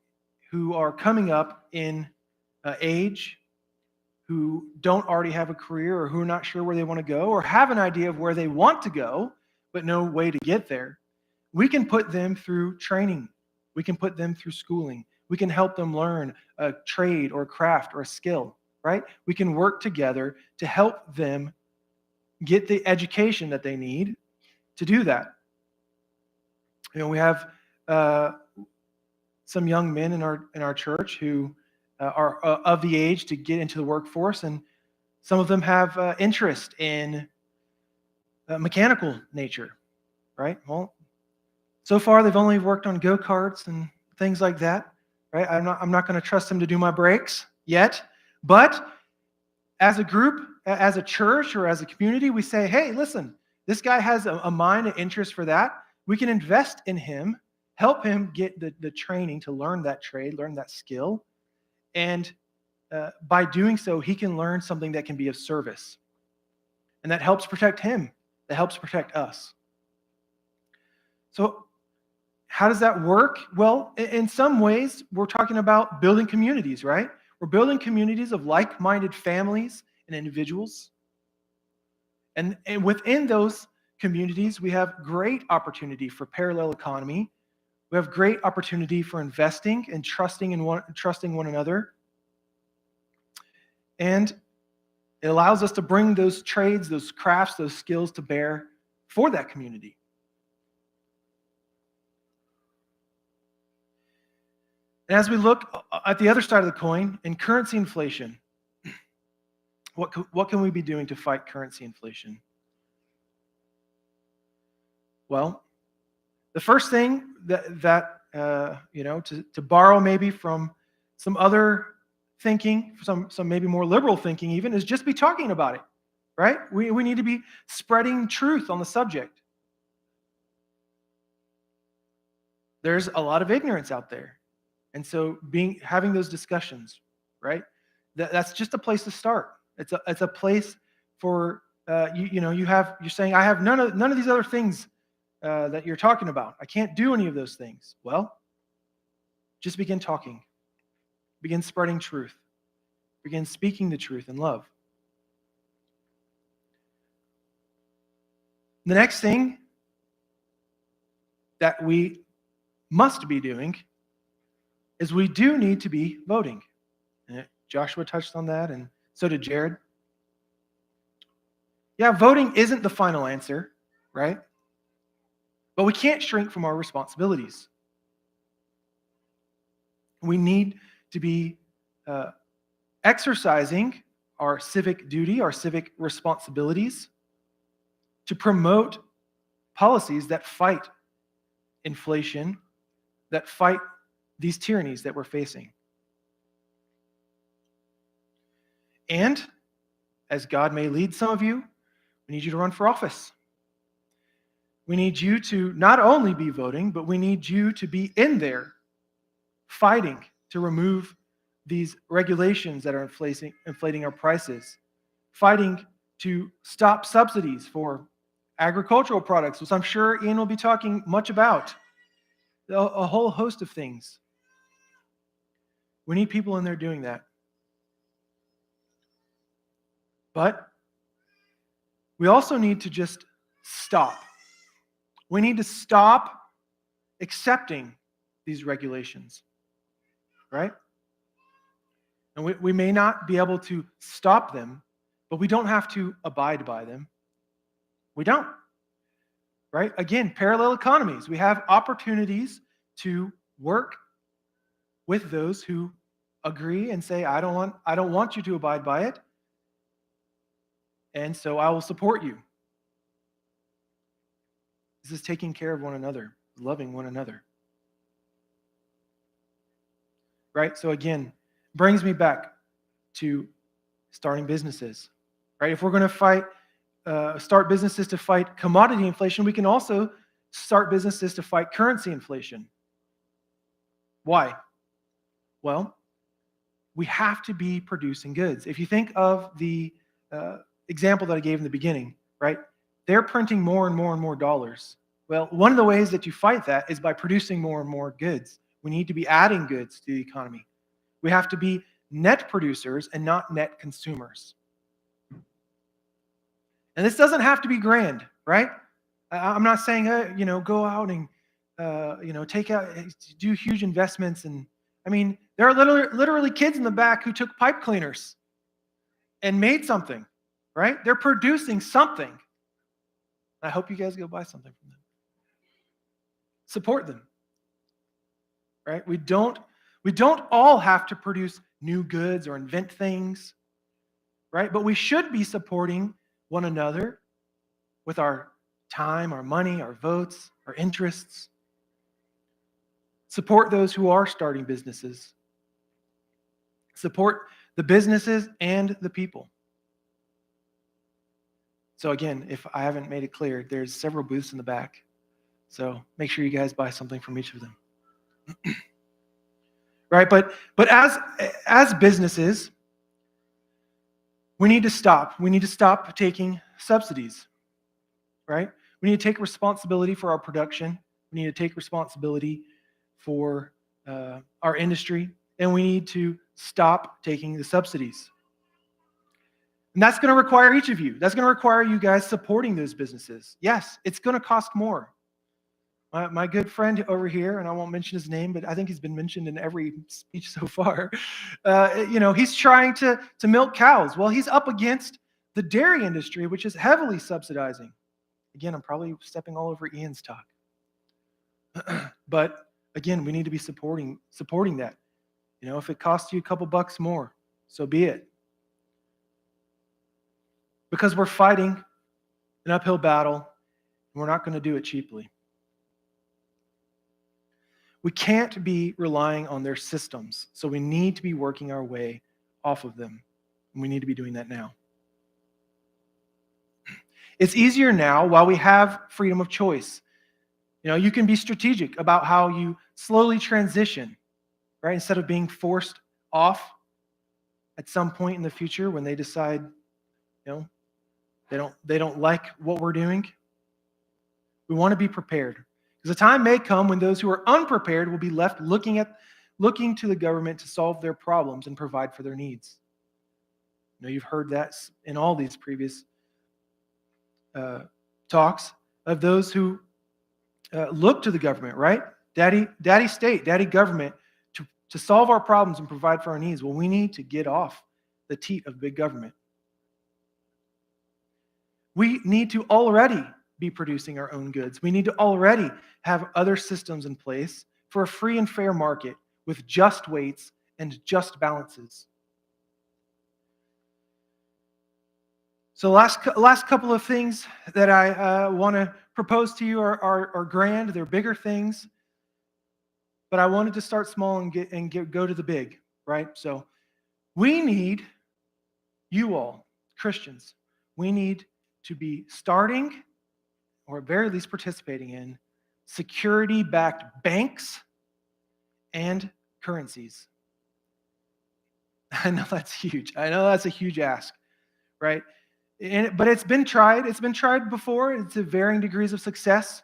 who are coming up in age, who don't already have a career or who are not sure where they want to go or have an idea of where they want to go but no way to get there. We can put them through training. We can put them through schooling. We can help them learn a trade or a craft or a skill, right? We can work together to help them get the education that they need to do that. We have some young men in our church who are of the age to get into the workforce, and some of them have interest in mechanical nature, right? Well, so far they've only worked on go-karts and things like that, right? I'm not going to trust them to do my brakes yet, but as a group, as a church, or as a community, we say, hey, listen, this guy has a mind and interest for that. We can invest in him, help him get the training to learn that trade, learn that skill, and by doing so, he can learn something that can be of service. And that helps protect him. That helps protect us. So how does that work? Well, in some ways, we're talking about building communities, right? We're building communities of like-minded families and individuals. And within those communities, we have great opportunity for parallel economy. We have great opportunity for investing and trusting one another. And it allows us to bring those trades, those crafts, those skills to bear for that community. And as we look at the other side of the coin, in currency inflation, what can we be doing to fight currency inflation? Well, the first thing to borrow maybe from some other thinking, some maybe more liberal thinking even, is just be talking about it, right? We need to be spreading truth on the subject. There's a lot of ignorance out there. And so having those discussions, right? That's just a place to start. It's a place for you're saying, I have none of these other things that you're talking about. I can't do any of those things. Well, just begin talking. Begin spreading truth. Begin speaking the truth in love. The next thing that we must be doing is we do need to be voting. And Joshua touched on that, and so did Jared. Yeah, voting isn't the final answer, right? But we can't shrink from our responsibilities. We need to be exercising our civic duty, our civic responsibilities to promote policies that fight inflation, that fight these tyrannies that we're facing. And as God may lead some of you, we need you to run for office. We need you to not only be voting, but we need you to be in there fighting to remove these regulations that are inflating our prices, fighting to stop subsidies for agricultural products, which I'm sure Ian will be talking much about. a whole host of things. We need people in there doing that. But we also need to just stop. We need to stop accepting these regulations, right? And we may not be able to stop them, but we don't have to abide by them. We don't, right? Again, parallel economies. We have opportunities to work with those who agree and say, I don't want you to abide by it, and so I will support you. This is taking care of one another, loving one another. Right? So again, brings me back to starting businesses. Right? If we're going to start businesses to fight commodity inflation, we can also start businesses to fight currency inflation. Why? Well, we have to be producing goods. If you think of the example that I gave in the beginning, right? They're printing more and more and more dollars. Well, one of the ways that you fight that is by producing more and more goods. We need to be adding goods to the economy. We have to be net producers and not net consumers. And this doesn't have to be grand, right? I'm not saying, go out and, do huge investments. And I mean, there are literally kids in the back who took pipe cleaners and made something, right? They're producing something. I hope you guys go buy something from them. Support them, right? We don't all have to produce new goods or invent things, right? But we should be supporting one another with our time, our money, our votes, our interests. Support those who are starting businesses. Support the businesses and the people. So again, if I haven't made it clear, there's several booths in the back. So make sure you guys buy something from each of them. Right? But as businesses, we need to stop. We need to stop taking subsidies. Right? We need to take responsibility for our production. We need to take responsibility for our industry, and we need to stop taking the subsidies. And that's going to require each of you. That's going to require you guys supporting those businesses. Yes, it's going to cost more. My good friend over here, and I won't mention his name, but I think he's been mentioned in every speech so far. He's trying to milk cows. Well, he's up against the dairy industry, which is heavily subsidizing. Again, I'm probably stepping all over Ian's talk. But again, we need to be supporting that. If it costs you a couple bucks more, so be it. Because we're fighting an uphill battle, and we're not going to do it cheaply. We can't be relying on their systems, so we need to be working our way off of them, and we need to be doing that now. It's easier now while we have freedom of choice. You can be strategic about how you slowly transition, right? Instead of being forced off at some point in the future when they decide, they don't like what we're doing. We want to be prepared. Because the time may come when those who are unprepared will be left looking to the government to solve their problems and provide for their needs. You've heard that in all these previous talks of those who look to the government, right? Daddy state, daddy government to solve our problems and provide for our needs. Well, we need to get off the teat of big government. We need to already be producing our own goods. We need to already have other systems in place for a free and fair market with just weights and just balances. So last couple of things that I want to propose to you are grand. They're bigger things, but I wanted to start small and go to the big, right? So we need, you all, Christians, we need to be starting, or at very least participating in, security-backed banks and currencies. I know that's huge. I know that's a huge ask, right? But it's been tried. It's been tried before. It's to varying degrees of success.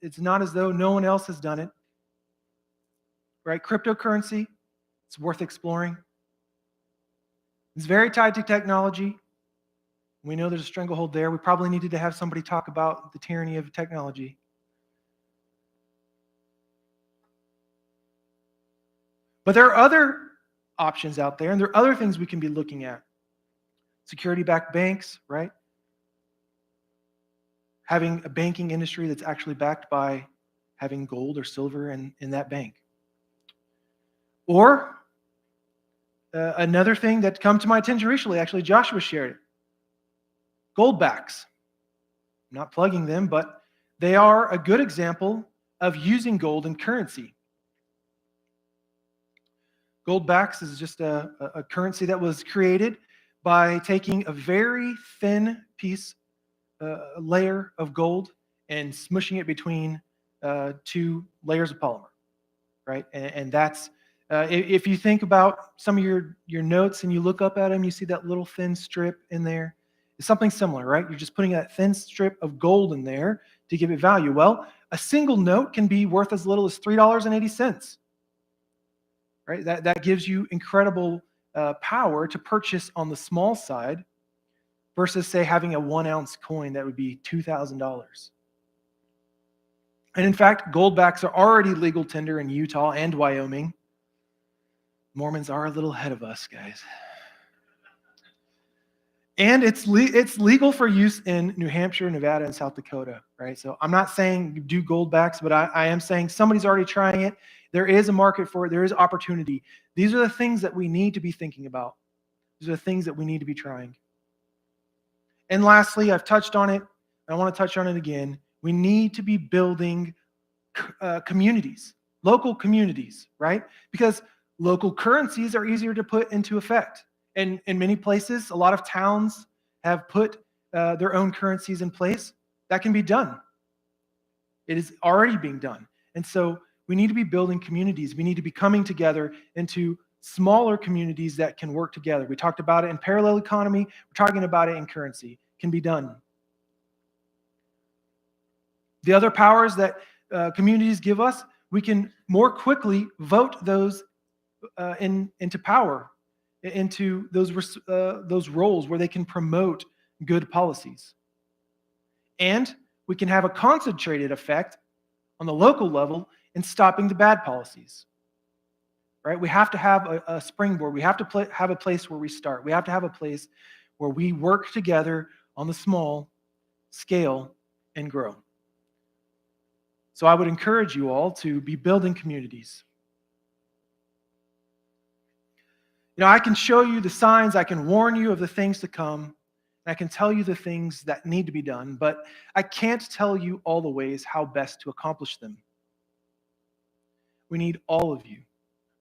It's not as though no one else has done it. right? Cryptocurrency, it's worth exploring. It's very tied to technology. We know there's a stranglehold there. We probably needed to have somebody talk about the tyranny of technology. But there are other options out there, and there are other things we can be looking at. Security-backed banks, right? Having a banking industry that's actually backed by having gold or silver in that bank. Or another thing that come to my attention recently, actually Joshua shared it. Gold backs. I'm not plugging them, but they are a good example of using gold in currency. Gold backs is just a currency that was created by taking a very thin layer of gold and smushing it between two layers of polymer, right? And that's, if you think about some of your notes and you look up at them, you see that little thin strip in there. It's something similar, right? You're just putting that thin strip of gold in there to give it value. Well, a single note can be worth as little as $3.80, right? That gives you incredible power to purchase on the small side versus, say, having a 1 ounce coin that would be $2,000. And in fact, gold backs are already legal tender in Utah and Wyoming. Mormons are a little ahead of us, guys. And it's legal for use in New Hampshire, Nevada, and South Dakota, right? So I'm not saying do gold backs, but I am saying somebody's already trying it. There is a market for it. There is opportunity. These are the things that we need to be thinking about. These are the things that we need to be trying. And lastly, I've touched on it. I want to touch on it again. We need to be building communities, local communities, right? Because local currencies are easier to put into effect. And in many places, a lot of towns have put their own currencies in place. That can be done. It is already being done. And so we need to be building communities. We need to be coming together into smaller communities that can work together. We talked about it in parallel economy. We're talking about it in currency. It can be done. The other powers that communities give us, we can more quickly vote those into power, into those roles where they can promote good policies. And we can have a concentrated effect on the local level in stopping the bad policies. Right? We have to have a springboard. We have to have a place where we start. We have to have a place where we work together on the small scale and grow. So I would encourage you all to be building communities. You know, I can show you the signs, I can warn you of the things to come, and I can tell you the things that need to be done, but I can't tell you all the ways how best to accomplish them. We need all of you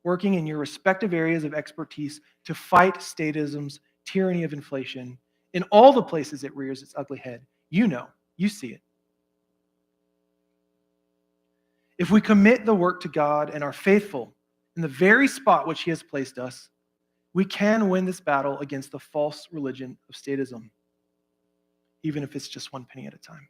working in your respective areas of expertise to fight statism's tyranny of inflation in all the places it rears its ugly head. You know, you see it. If we commit the work to God and are faithful in the very spot which He has placed us, we can win this battle against the false religion of statism, even if it's just one penny at a time.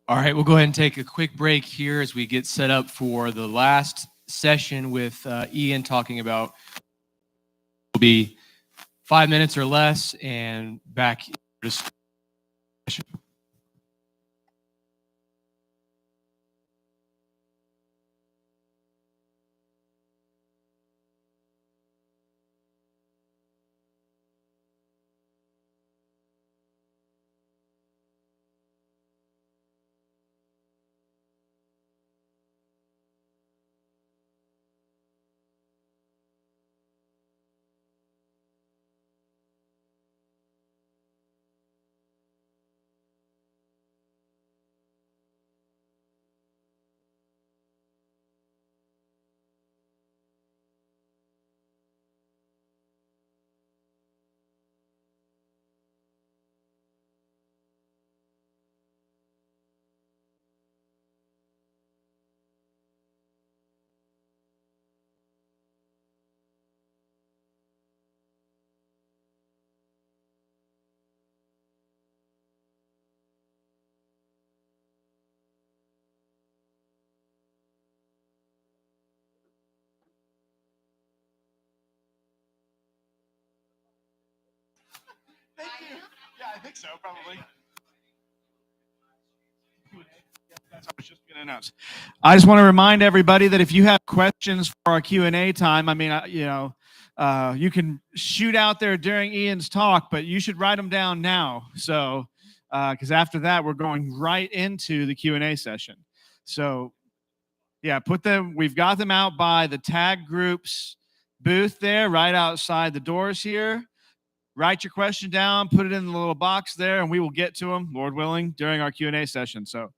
All right, we'll go ahead and take a quick break here as we get set up for the last session with Ian talking about will be 5 minutes or less and back to session. Thank you. Yeah, I think so, probably. That's what I was just going to announce. I just want to remind everybody that if you have questions for our Q&A time, I mean, you can shoot out there during Ian's talk, but you should write them down now. So, because after that, we're going right into the Q&A session. So, yeah, we've got them out by the tag groups booth there, right outside the doors here. Write your question down, put it in the little box there, and we will get to them, Lord willing, during our Q&A session. So,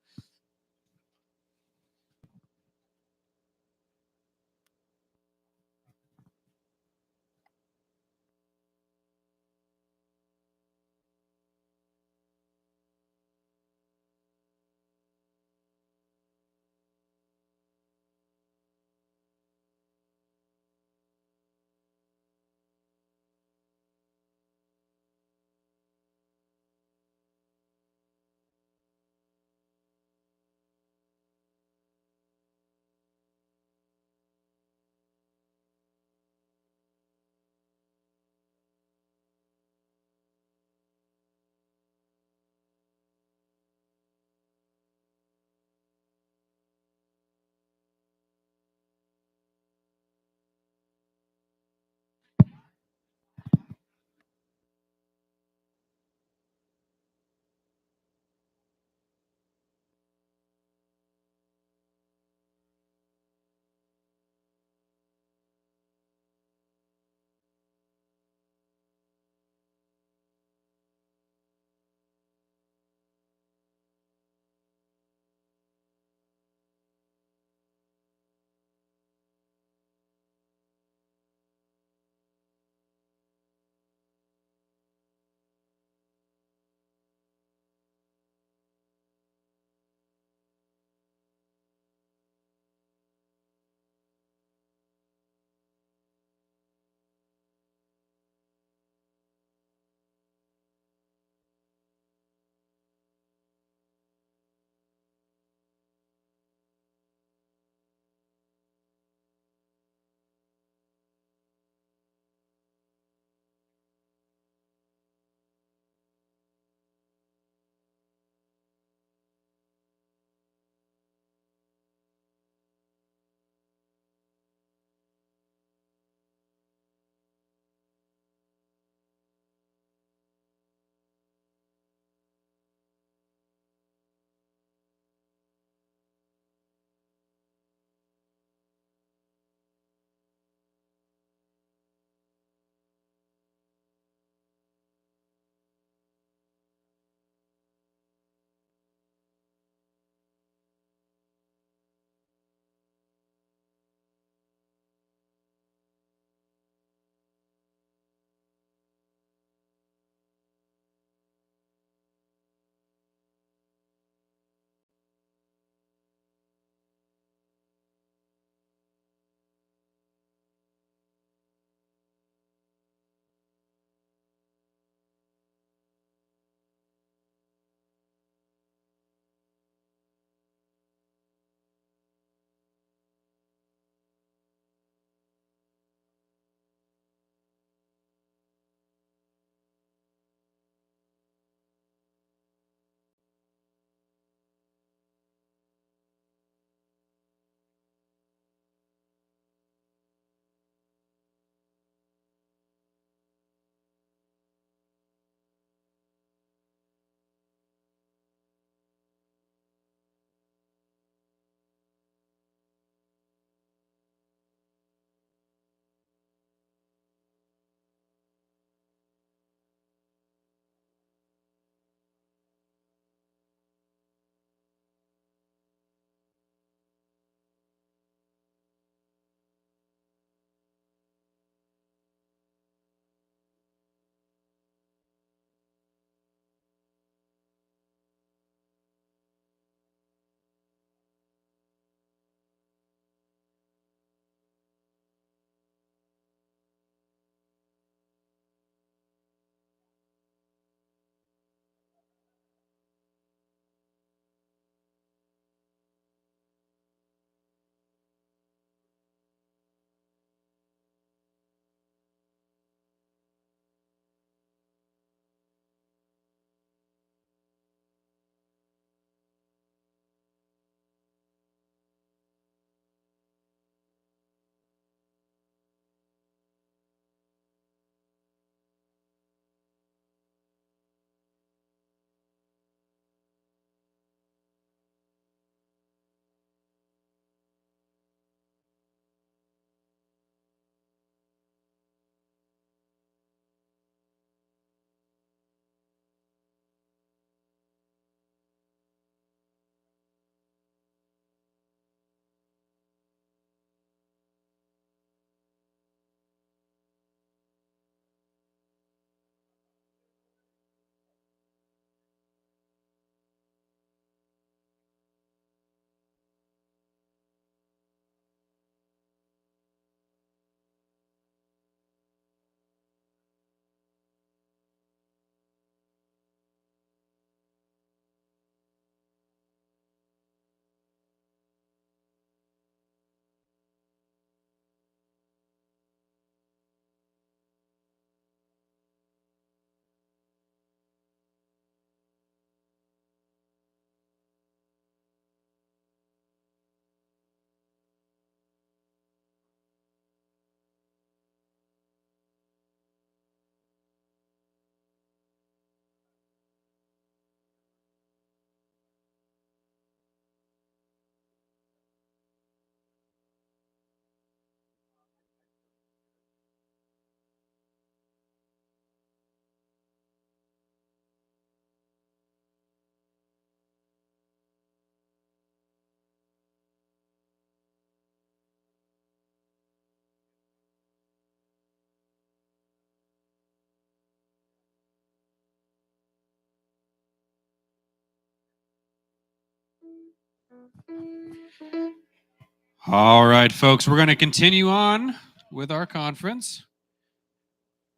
All right, folks, we're going to continue on with our conference.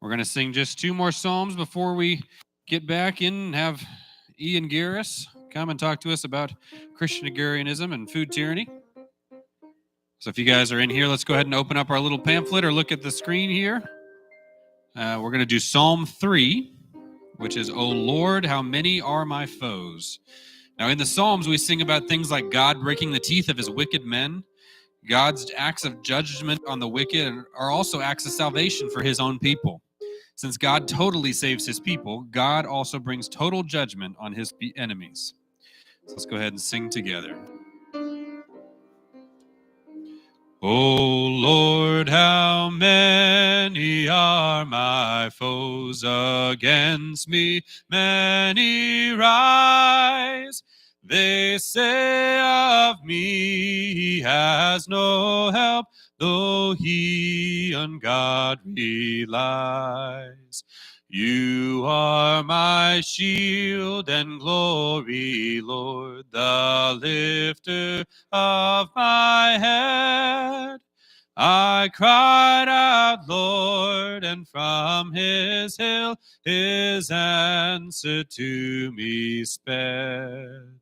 We're going to sing just 2 more psalms before we get back in and have Ian Garris come and talk to us about Christian agrarianism and food tyranny. So if you guys are in here, let's go ahead and open up our little pamphlet or look at the screen here. We're going to do Psalm 3, which is, O Lord, how many are my foes? Now, in the Psalms, we sing about things like God breaking the teeth of his wicked men. God's acts of judgment on the wicked are also acts of salvation for his own people. Since God totally saves his people, God also brings total judgment on his enemies. So let's go ahead and sing together. O Lord, how many are my foes against me? Many rise. They say of me, he has no help, though he on God relies. You are my shield and glory, Lord, the lifter of my head. I cried out, Lord, and from his hill his answer to me sped.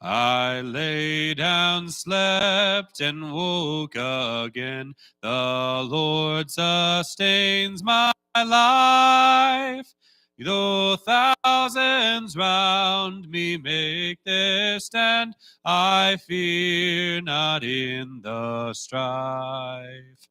I lay down, slept, and woke again. The Lord sustains my life. Though thousands round me make their stand, I fear not in the strife.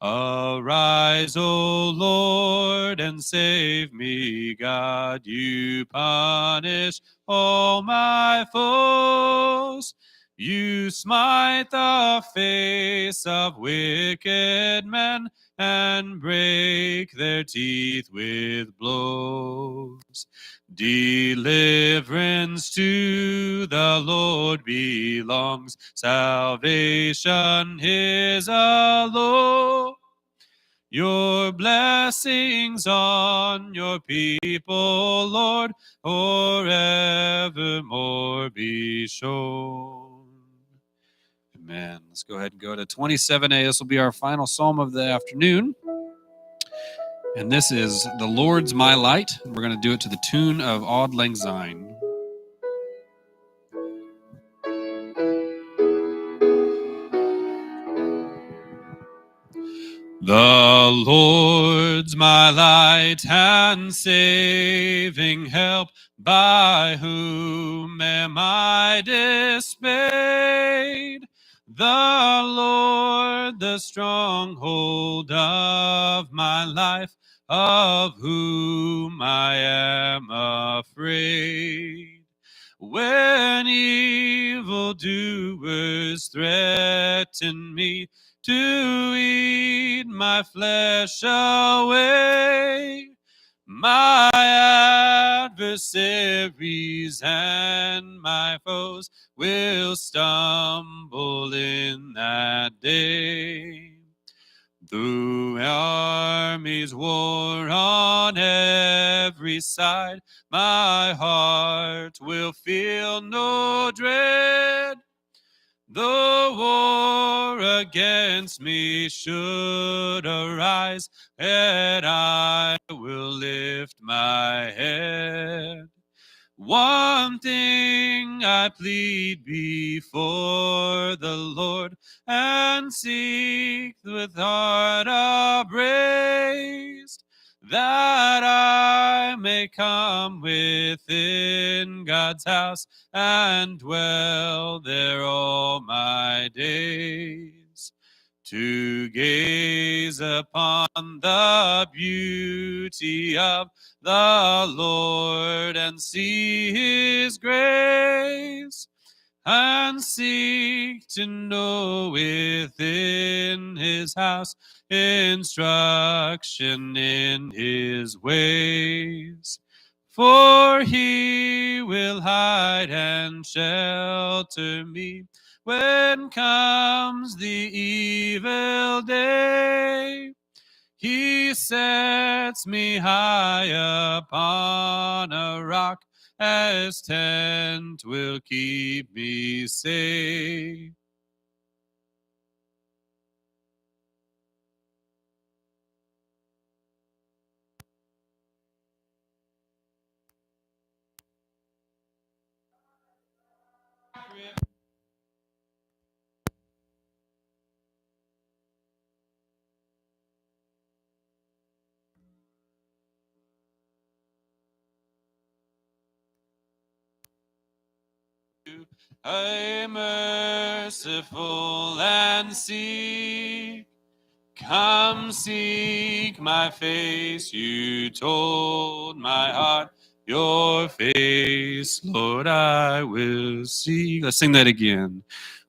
Arise, O Lord, and save me, God. You punish all my foes. You smite the face of wicked men and break their teeth with blows. Deliverance to the Lord belongs, salvation his alone. Your blessings on your people, Lord, forevermore be shown. Amen. Let's go ahead and go to 27a. This will be our final psalm of the afternoon. And this is The Lord's My Light. We're going to do it to the tune of Auld Lang Syne. The Lord's my light and saving help, by whom am I dismayed? The Lord, the stronghold of my life, of whom I am afraid. When evildoers threaten me to eat my flesh away, my adversaries and my foes will stumble in that day. Though armies war on every side, my heart will feel no dread. Though war against me should arise, yet I will lift my head. One thing I plead before the Lord, and seek with heart upraised, that I may come within God's house and dwell there all my days, to gaze upon the beauty of the Lord and see his grace, and seek to know within his house instruction in his ways. For he will hide and shelter me when comes the evil day. He sets me high upon a rock, as tent will keep me safe. I am merciful and seek. Come seek my face. You told my heart your face, Lord, I will seek. Let's sing that again.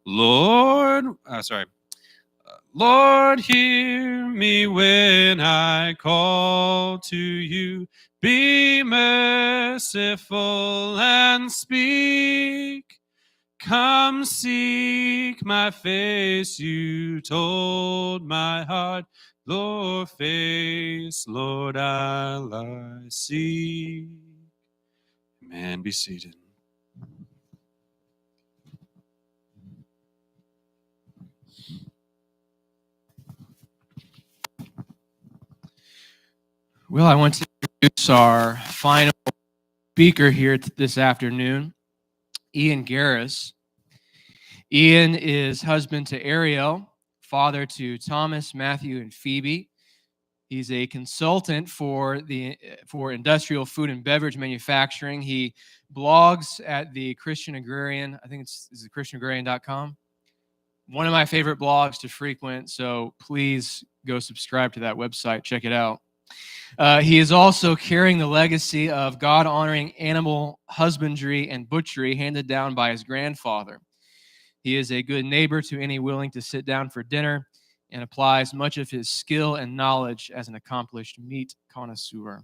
Lord, Lord, hear me when I call to you. Be merciful and speak. Come seek my face. You told my heart your face, Lord, I seek. Amen. Be seated. Well, I want to introduce our final speaker here this afternoon, Ian Garris. Ian is husband to Ariel, father to Thomas, Matthew, and Phoebe. He's a consultant for industrial food and beverage manufacturing. He blogs at the Christian Agrarian. I think it's christianagrarian.com. One of my favorite blogs to frequent, so please go subscribe to that website. Check it out. He is also carrying the legacy of God-honoring animal husbandry and butchery handed down by his grandfather. He is a good neighbor to any willing to sit down for dinner and applies much of his skill and knowledge as an accomplished meat connoisseur.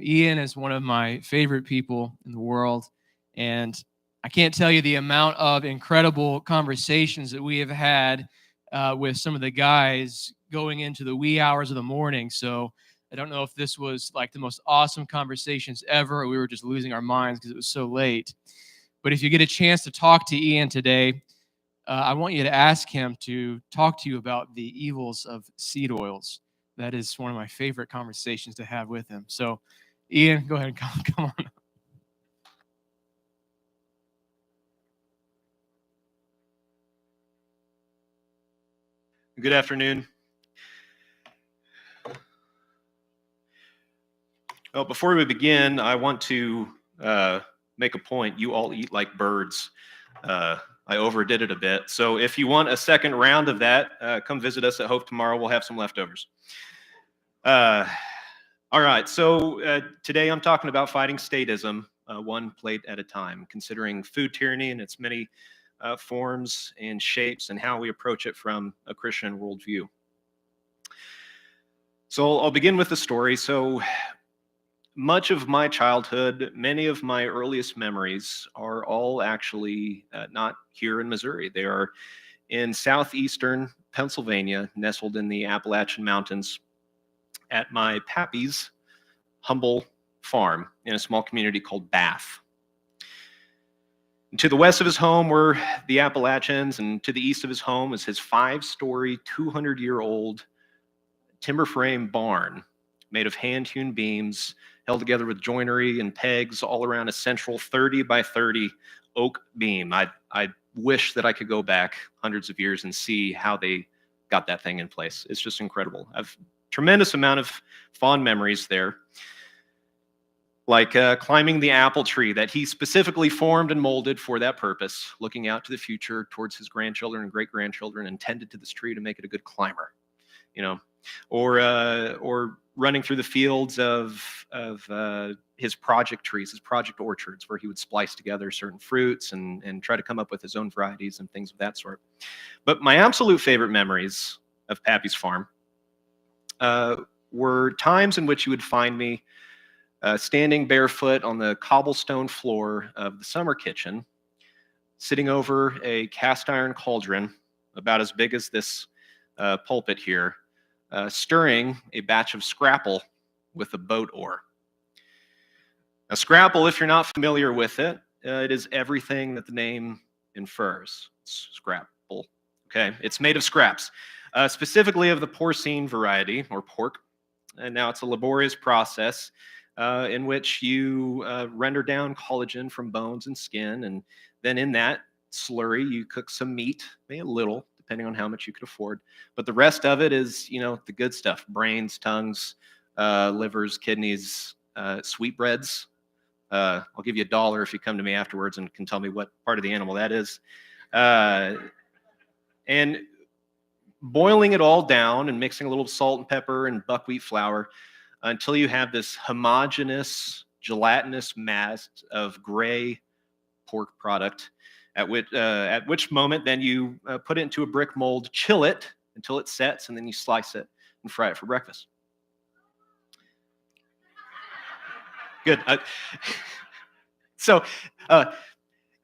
Ian is one of my favorite people in the world, and I can't tell you the amount of incredible conversations that we have had with some of the guys going into the wee hours of the morning. So I don't know if this was like the most awesome conversations ever, or we were just losing our minds because it was so late. But if you get a chance to talk to Ian today, I want you to ask him to talk to you about the evils of seed oils. That is one of my favorite conversations to have with him. So, Ian, go ahead and come on. Good afternoon. Well, before we begin, I want to make a point. You all eat like birds. I overdid it a bit. So if you want a second round of that, come visit us at Hope tomorrow. We'll have some leftovers. All right. So today I'm talking about fighting statism, one plate at a time, considering food tyranny and its many forms and shapes and how we approach it from a Christian worldview. So I'll begin with the story. So much of my childhood, many of my earliest memories are all actually not here in Missouri. They are in southeastern Pennsylvania, nestled in the Appalachian Mountains at my pappy's humble farm in a small community called Bath. And to the west of his home were the Appalachians, and to the east of his home is his 5-story, 200-year-old timber frame barn made of hand-hewn beams held together with joinery and pegs all around a central 30 by 30 oak beam. I wish that I could go back hundreds of years and see how they got that thing in place. It's just incredible. I've tremendous amount of fond memories there, like climbing the apple tree that he specifically formed and molded for that purpose, looking out to the future towards his grandchildren and great-grandchildren, and tended to this tree to make it a good climber, you know, or running through the fields of his project trees, his project orchards, where he would splice together certain fruits and try to come up with his own varieties and things of that sort. But my absolute favorite memories of Pappy's farm were times in which you would find me standing barefoot on the cobblestone floor of the summer kitchen, sitting over a cast iron cauldron about as big as this pulpit here, stirring a batch of scrapple with a boat oar. Now, scrapple, if you're not familiar with it, it is everything that the name infers. It's scrapple. Okay, it's made of scraps, specifically of the porcine variety or pork. And now it's a laborious process in which you render down collagen from bones and skin, and then in that slurry you cook some meat, maybe a little, depending on how much you could afford. But the rest of it is, the good stuff: brains, tongues, livers, kidneys, sweetbreads. I'll give you $1 if you come to me afterwards and can tell me what part of the animal that is. And boiling it all down and mixing a little salt and pepper and buckwheat flour until you have this homogeneous, gelatinous mass of gray pork product, at which moment then you put it into a brick mold, chill it until it sets, and then you slice it and fry it for breakfast. Good. So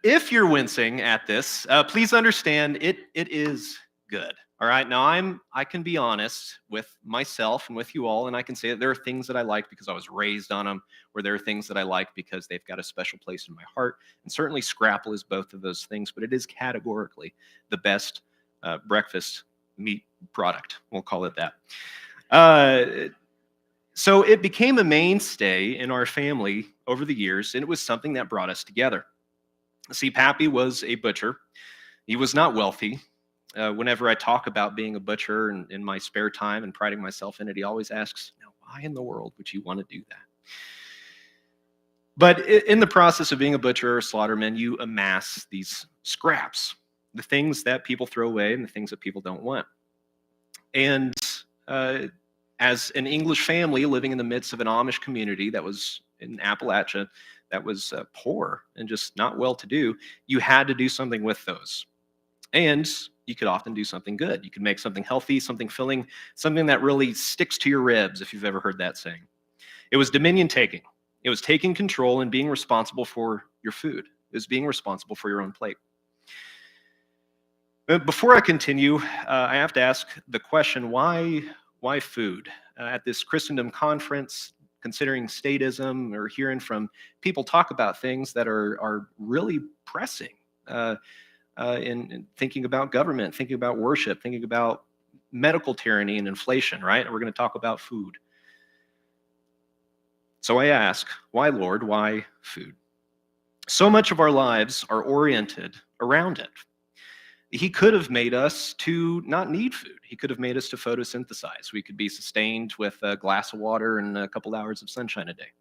if you're wincing at this, please understand it is good. All right. Now I can be honest with myself and with you all, and I can say that there are things that I like because I was raised on them, or there are things that I like because they've got a special place in my heart. And certainly scrapple is both of those things, but it is categorically the best breakfast meat product. We'll call it that. So it became a mainstay in our family over the years, and it was something that brought us together. See, Pappy was a butcher. He was not wealthy. Whenever I talk about being a butcher and in my spare time and priding myself in it, he always asks, "Now, why in the world would you want to do that?" But in the process of being a butcher or a slaughterman, you amass these scraps, the things that people throw away and the things that people don't want. And as an English family living in the midst of an Amish community that was in Appalachia, that was poor and just not well-to-do, you had to do something with those. And you could often do something good. You could make something healthy, something filling, something that really sticks to your ribs, if you've ever heard that saying. It was dominion taking. It was taking control and being responsible for your food. It was being responsible for your own plate. But before I continue, I have to ask the question, why food? At this Christendom conference, considering statism or hearing from people talk about things that are really pressing, in thinking about government, thinking about worship, thinking about medical tyranny and inflation, right? And we're going to talk about food. So I ask, why, Lord? Why food? So much of our lives are oriented around it. He could have made us to not need food. He could have made us to photosynthesize. We could be sustained with a glass of water and a couple hours of sunshine a day.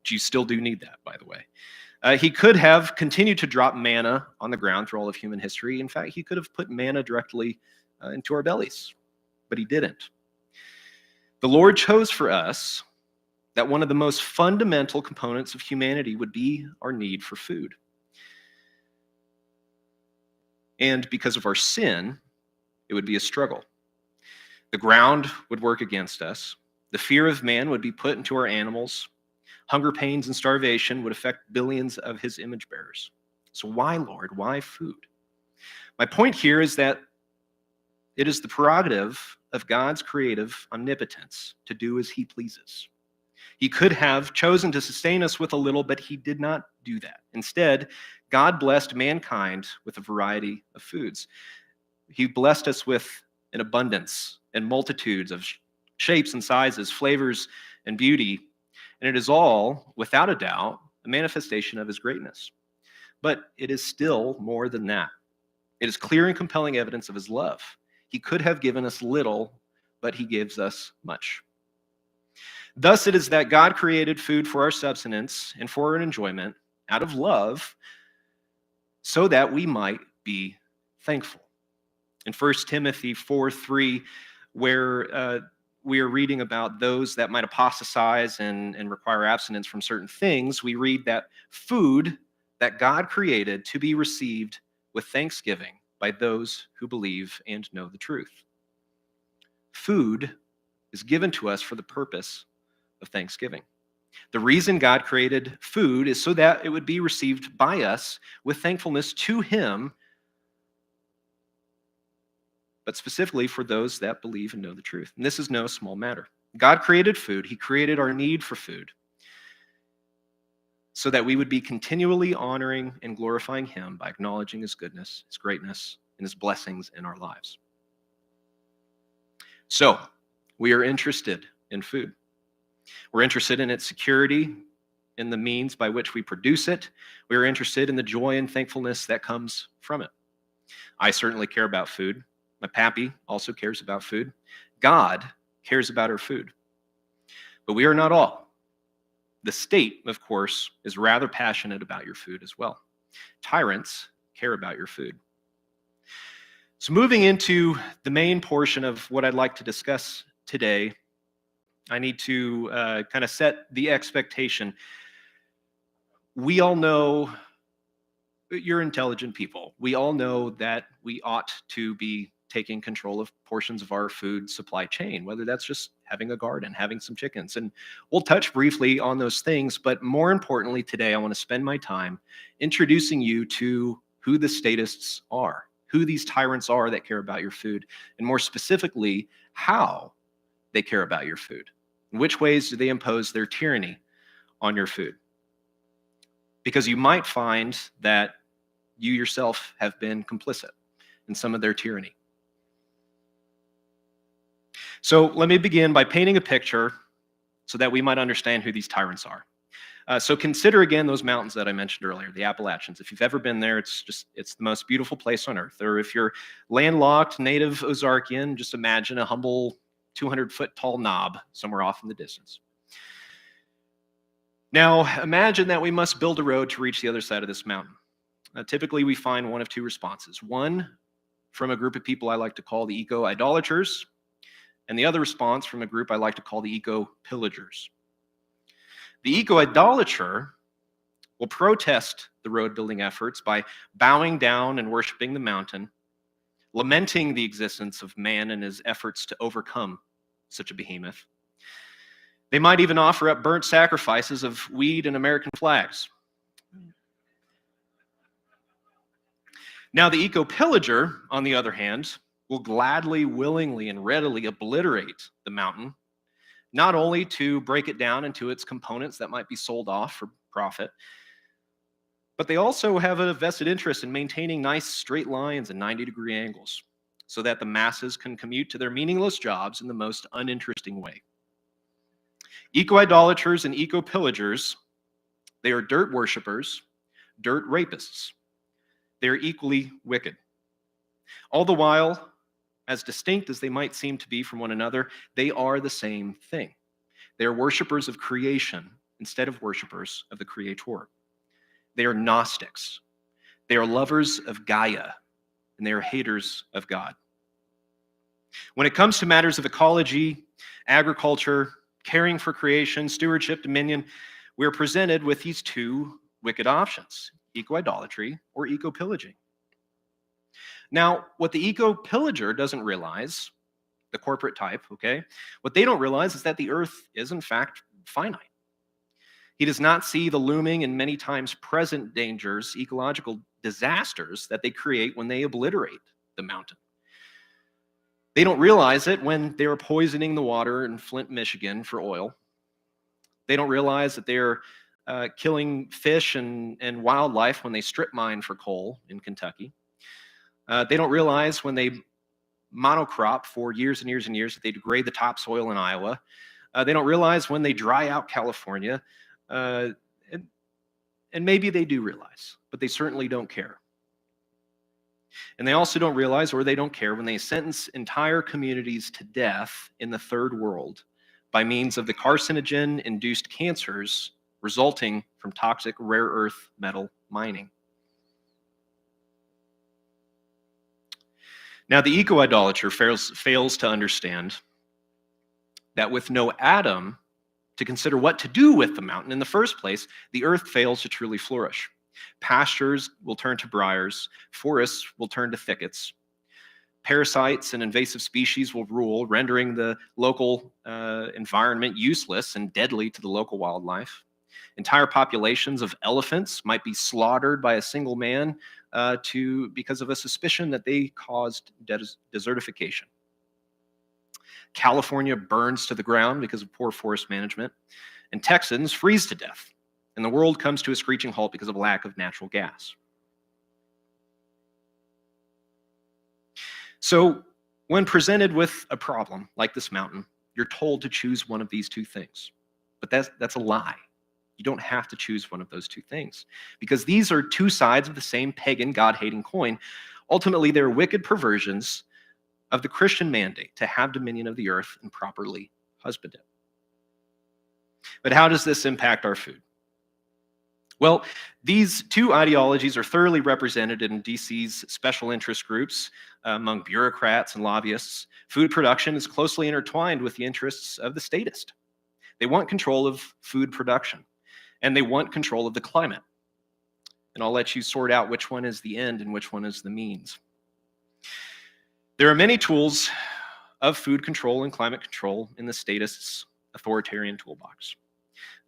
But you still do need that, by the way. He could have continued to drop manna on the ground through all of human history. In fact, he could have put manna directly into our bellies, but he didn't. The Lord chose for us that one of the most fundamental components of humanity would be our need for food. And because of our sin, it would be a struggle. The ground would work against us. The fear of man would be put into our animals. Hunger pains and starvation would affect billions of his image bearers. So why, Lord? Why food? My point here is that it is the prerogative of God's creative omnipotence to do as he pleases. He could have chosen to sustain us with a little, but he did not do that. Instead, God blessed mankind with a variety of foods. He blessed us with an abundance and multitudes of shapes and sizes, flavors and beauty. And it is all, without a doubt, a manifestation of his greatness. But it is still more than that. It is clear and compelling evidence of his love. He could have given us little, but he gives us much. Thus, it is that God created food for our subsistence and for our enjoyment out of love so that we might be thankful. In 1 Timothy 4:3, where we are reading about those that might apostatize and require abstinence from certain things, we read that food that God created to be received with thanksgiving by those who believe and know the truth. Food is given to us for the purpose of thanksgiving. The reason God created food is so that it would be received by us with thankfulness to him, but specifically for those that believe and know the truth. And this is no small matter. God created food. He created our need for food. so that we would be continually honoring and glorifying him by acknowledging his goodness, his greatness, and his blessings in our lives. So, we are interested in food. We're interested in its security, in the means by which we produce it. We are interested in the joy and thankfulness that comes from it. I certainly care about food. My pappy also cares about food. God cares about our food. But we are not all. The state, of course, is rather passionate about your food as well. Tyrants care about your food. So moving into the main portion of what I'd like to discuss today, I need to kind of set the expectation. We all know, you're intelligent people. We all know that we ought to be taking control of portions of our food supply chain, whether that's just having a garden, having some chickens. And we'll touch briefly on those things, but more importantly today, I want to spend my time introducing you to who the statists are, who these tyrants are that care about your food, and more specifically, how they care about your food. In which ways do they impose their tyranny on your food? Because you might find that you yourself have been complicit in some of their tyranny. So let me begin by painting a picture so that we might understand who these tyrants are. So consider again those mountains that I mentioned earlier, the Appalachians. If you've ever been there, it's the most beautiful place on earth. Or if you're landlocked, native Ozarkian, just imagine a humble 200-foot tall knob somewhere off in the distance. Now, imagine that we must build a road to reach the other side of this mountain. Typically, we find one of two responses. One from a group of people I like to call the eco-idolaters, and the other response from a group I like to call the eco-pillagers. The eco-idolater will protest the road-building efforts by bowing down and worshiping the mountain, lamenting the existence of man and his efforts to overcome such a behemoth. They might even offer up burnt sacrifices of weed and American flags. Now, the eco-pillager, on the other hand, will gladly, willingly, and readily obliterate the mountain, not only to break it down into its components that might be sold off for profit, but they also have a vested interest in maintaining nice straight lines and 90-degree angles so that the masses can commute to their meaningless jobs in the most uninteresting way. Eco-idolaters and eco-pillagers, they are dirt worshippers, dirt rapists. They are equally wicked. All the while, as distinct as they might seem to be from one another, they are the same thing. They are worshipers of creation instead of worshipers of the Creator. They are Gnostics. They are lovers of Gaia, and they are haters of God. When it comes to matters of ecology, agriculture, caring for creation, stewardship, dominion, we are presented with these two wicked options, eco-idolatry or eco-pillaging. Now, what the eco-pillager doesn't realize, the corporate type, okay, what they don't realize is that the earth is in fact finite. He does not see the looming and many times present dangers, ecological disasters that they create when they obliterate the mountain. They don't realize it when they're poisoning the water in Flint, Michigan for oil. They don't realize that they're killing fish and wildlife when they strip mine for coal in Kentucky. They don't realize when they monocrop for years and years and years that they degrade the topsoil in Iowa. They don't realize when they dry out California. And maybe they do realize, but they certainly don't care. And they also don't realize, or they don't care, when they sentence entire communities to death in the third world by means of the carcinogen-induced cancers resulting from toxic rare earth metal mining. Now, the eco-idolater fails to understand that with no Adam to consider what to do with the mountain in the first place, the earth fails to truly flourish. Pastures will turn to briars, forests will turn to thickets. Parasites and invasive species will rule, rendering the local environment useless and deadly to the local wildlife. Entire populations of elephants might be slaughtered by a single man because of a suspicion that they caused desertification. California burns to the ground because of poor forest management, and Texans freeze to death. and the world comes to a screeching halt because of lack of natural gas. So when presented with a problem like this mountain, you're told to choose one of these two things. But that's a lie. You don't have to choose one of those two things, because these are two sides of the same pagan, God-hating coin. Ultimately, they're wicked perversions of the Christian mandate to have dominion of the earth and properly husband it. But how does this impact our food? Well, these two ideologies are thoroughly represented in DC's special interest groups among bureaucrats and lobbyists. Food production is closely intertwined with the interests of the statist. They want control of food production, and they want control of the climate. And I'll let you sort out which one is the end and which one is the means. There are many tools of food control and climate control in the statists' authoritarian toolbox.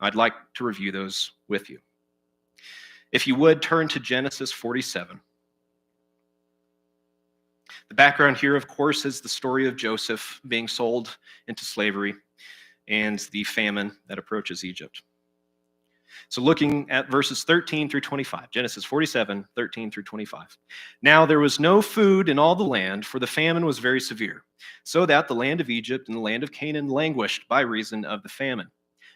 I'd like to review those with you. If you would, turn to Genesis 47. The background here, of course, is the story of Joseph being sold into slavery and the famine that approaches Egypt. So looking at verses 13 through 25, Genesis 47, 13 through 25. Now there was no food in all the land, for the famine was very severe, so that the land of Egypt and the land of Canaan languished by reason of the famine.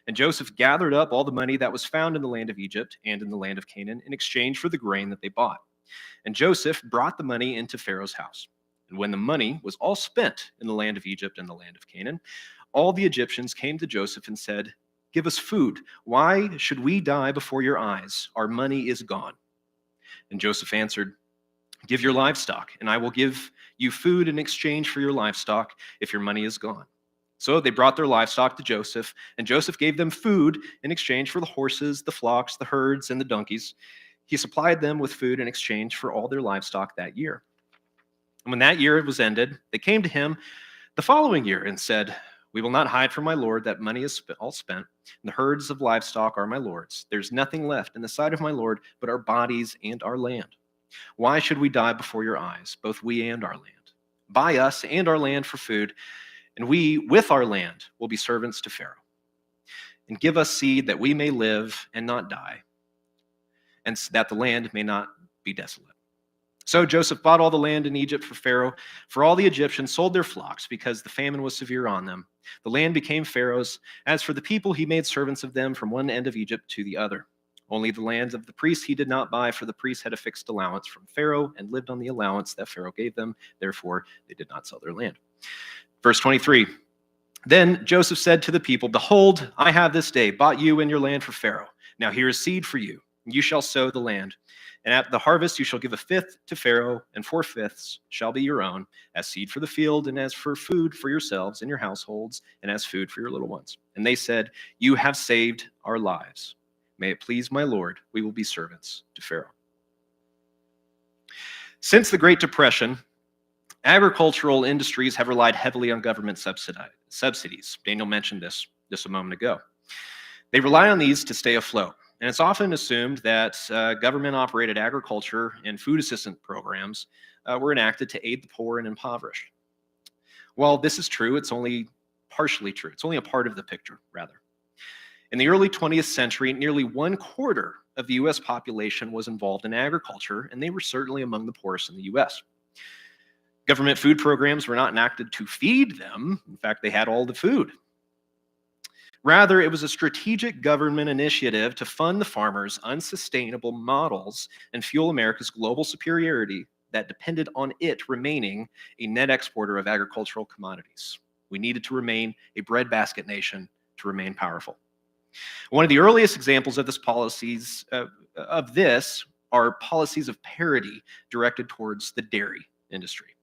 And Joseph gathered up all the money that was found in the land of Egypt and in the land of Canaan in exchange for the grain that they bought. And Joseph brought the money into Pharaoh's house. And when the money was all spent in the land of Egypt and the land of Canaan, all the Egyptians came to Joseph and said, "Give us food. Why should we die before your eyes? Our money is gone." And Joseph answered, "Give your livestock, and I will give you food in exchange for your livestock if your money is gone." So they brought their livestock to Joseph, and Joseph gave them food in exchange for the horses, the flocks, the herds, and the donkeys. He supplied them with food in exchange for all their livestock that year. And when that year was ended, they came to him the following year and said, "We will not hide from my lord that money is all spent, and the herds of livestock are my lord's. There's nothing left in the sight of my lord but our bodies and our land. Why should we die before your eyes, both we and our land? Buy us and our land for food, and we, with our land, will be servants to Pharaoh. And give us seed that we may live and not die, and that the land may not be desolate." So Joseph bought all the land in Egypt for Pharaoh, for all the Egyptians sold their flocks because the famine was severe on them. The land became Pharaoh's. As for the people, he made servants of them from one end of Egypt to the other. Only the lands of the priests he did not buy, for the priests had a fixed allowance from Pharaoh and lived on the allowance that Pharaoh gave them. Therefore, they did not sell their land. Verse 23, then Joseph said to the people, "Behold, I have this day bought you and your land for Pharaoh. Now here is seed for you, and you shall sow the land. And at the harvest you shall give a fifth to Pharaoh, and 4/5 shall be your own, as seed for the field, and as for food for yourselves and your households, and as food for your little ones." And they said, "You have saved our lives. May it please my Lord, we will be servants to Pharaoh." Since the Great Depression, agricultural industries have relied heavily on government subsidies. Daniel mentioned this just a moment ago. They rely on these to stay afloat. And it's often assumed that government-operated agriculture and food assistance programs were enacted to aid the poor and impoverished. While this is true, it's only partially true. It's only a part of the picture, rather. In the early 20th century, nearly 1/4 of the U.S. population was involved in agriculture, and they were certainly among the poorest in the U.S. Government food programs were not enacted to feed them. In fact, they had all the food. Rather, it was a strategic government initiative to fund the farmers' unsustainable models and fuel America's global superiority that depended on it remaining a net exporter of agricultural commodities. We needed to remain a breadbasket nation to remain powerful. One of the earliest examples of this are policies of parity directed towards the dairy industry.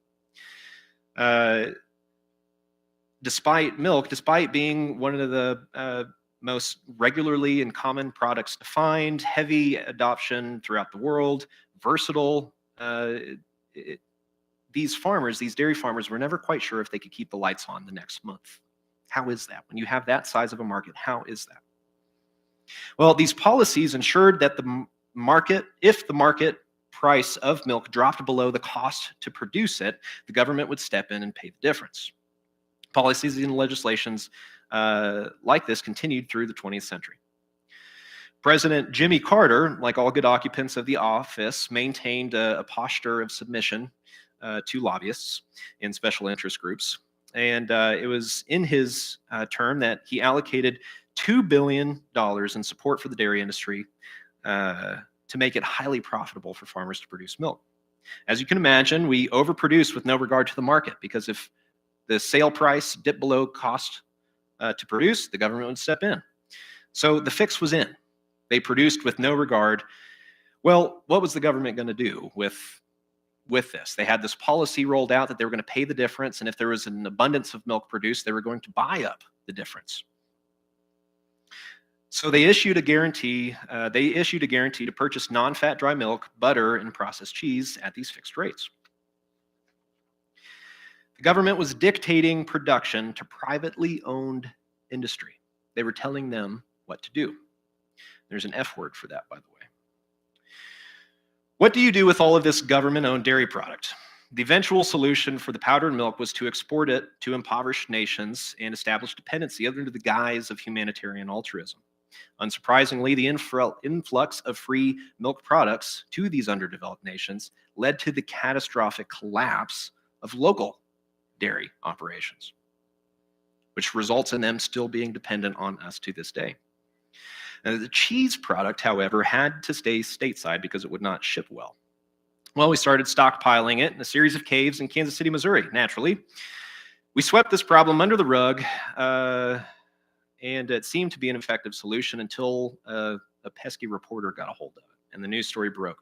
Despite being one of the most regularly and common products defined, heavy adoption throughout the world, versatile, these dairy farmers were never quite sure if they could keep the lights on the next month. How is that? When you have that size of a market, how is that? Well, these policies ensured that if the market price of milk dropped below the cost to produce it, the government would step in and pay the difference. Policies and legislations like this continued through the 20th century. President Jimmy Carter, like all good occupants of the office, maintained a posture of submission to lobbyists and special interest groups. And it was in his term that he allocated $2 billion in support for the dairy industry to make it highly profitable for farmers to produce milk. As you can imagine, we overproduce with no regard to the market, because if the sale price dipped below cost to produce, the government would step in. So the fix was in. They produced with no regard. Well, what was the government going to do with this? They had this policy rolled out that they were going to pay the difference, and if there was an abundance of milk produced, they were going to buy up the difference. So they issued a guarantee. To purchase non-fat dry milk, butter, and processed cheese at these fixed rates. The government was dictating production to privately owned industry. They were telling them what to do. There's an F word for that, by the way. What do you do with all of this government-owned dairy product? The eventual solution for the powdered milk was to export it to impoverished nations and establish dependency under the guise of humanitarian altruism. Unsurprisingly, the influx of free milk products to these underdeveloped nations led to the catastrophic collapse of local dairy operations, which results in them still being dependent on us to this day. Now, the cheese product, however, had to stay stateside because it would not ship well. Well, we started stockpiling it in a series of caves in Kansas City, Missouri, naturally. We swept this problem under the rug, and it seemed to be an effective solution until a pesky reporter got a hold of it, and the news story broke.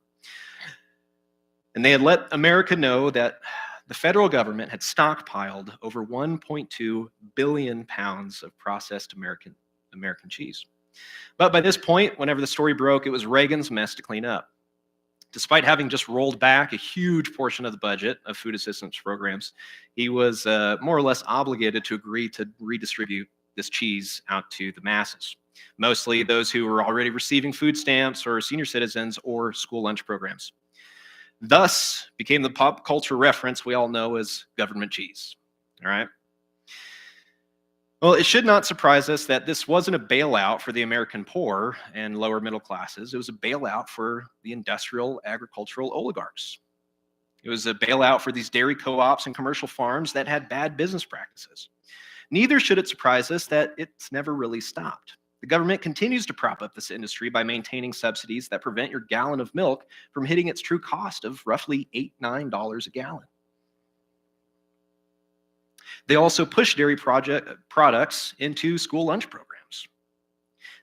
And they had let America know that the federal government had stockpiled over 1.2 billion pounds of processed American cheese. But by this point, whenever the story broke, it was Reagan's mess to clean up. Despite having just rolled back a huge portion of the budget of food assistance programs, he was more or less obligated to agree to redistribute this cheese out to the masses, mostly those who were already receiving food stamps or senior citizens or school lunch programs. Thus became the pop culture reference we all know as government cheese. All right. Well, it should not surprise us that this wasn't a bailout for the American poor and lower middle classes. It was a bailout for the industrial agricultural oligarchs. It was a bailout for these dairy co-ops and commercial farms that had bad business practices. Neither should it surprise us that it's never really stopped. The government continues to prop up this industry by maintaining subsidies that prevent your gallon of milk from hitting its true cost of roughly $8-9 a gallon. They also push dairy products into school lunch programs.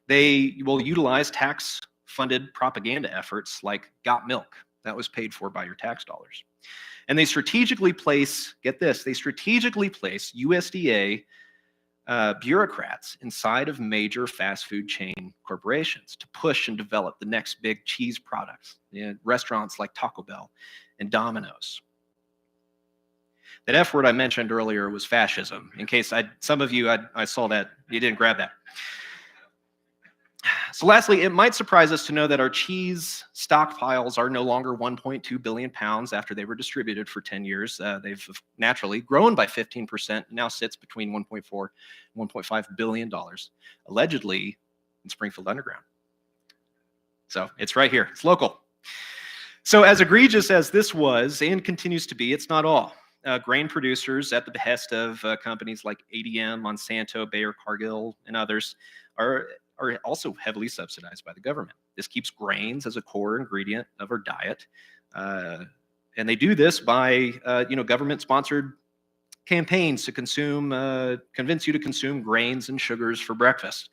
They will utilize tax-funded propaganda efforts like Got Milk. That was paid for by your tax dollars. And they strategically place, get this, they strategically place USDA bureaucrats inside of major fast food chain corporations to push and develop the next big cheese products. Restaurants like Taco Bell and Domino's. That F word I mentioned earlier was fascism. In case some of you, I saw that, you didn't grab that. So lastly, it might surprise us to know that our cheese stockpiles are no longer 1.2 billion pounds after they were distributed for 10 years. They've naturally grown by 15%, now sits between $1.4 and $1.5 billion, allegedly in Springfield Underground. So it's right here, it's local. So as egregious as this was and continues to be, it's not all. Grain producers, at the behest of companies like ADM, Monsanto, Bayer, Cargill, and others, are also heavily subsidized by the government. This keeps grains as a core ingredient of our diet, and they do this by government-sponsored campaigns to convince you to consume grains and sugars for breakfast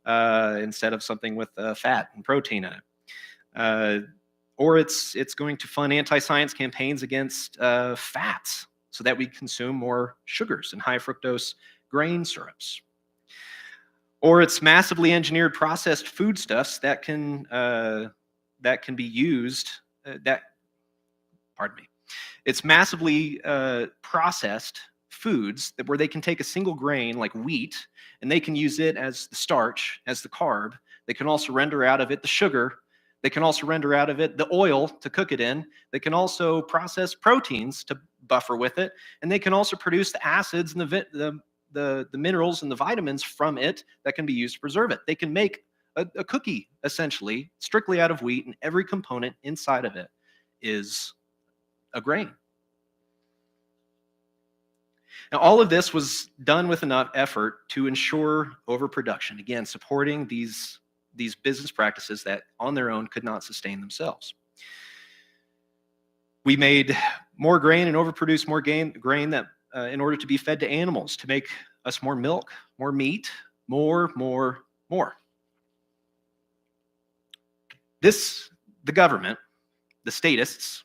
instead of something with fat and protein in it. Or it's going to fund anti-science campaigns against fats so that we consume more sugars and high fructose grain syrups. Or it's massively engineered processed foodstuffs that can be used. It's massively processed foods where they can take a single grain like wheat and they can use it as the starch, as the carb. They can also render out of it the sugar. They can also render out of it the oil to cook it in. They can also process proteins to buffer with it, and they can also produce the acids and the minerals and the vitamins from it that can be used to preserve it. They can make a cookie, essentially, strictly out of wheat, and every component inside of it is a grain. Now, all of this was done with enough effort to ensure overproduction, again, supporting these business practices that on their own could not sustain themselves. We made more grain and overproduced more grain that in order to be fed to animals, to make us more milk, more meat, more. The government, the statists,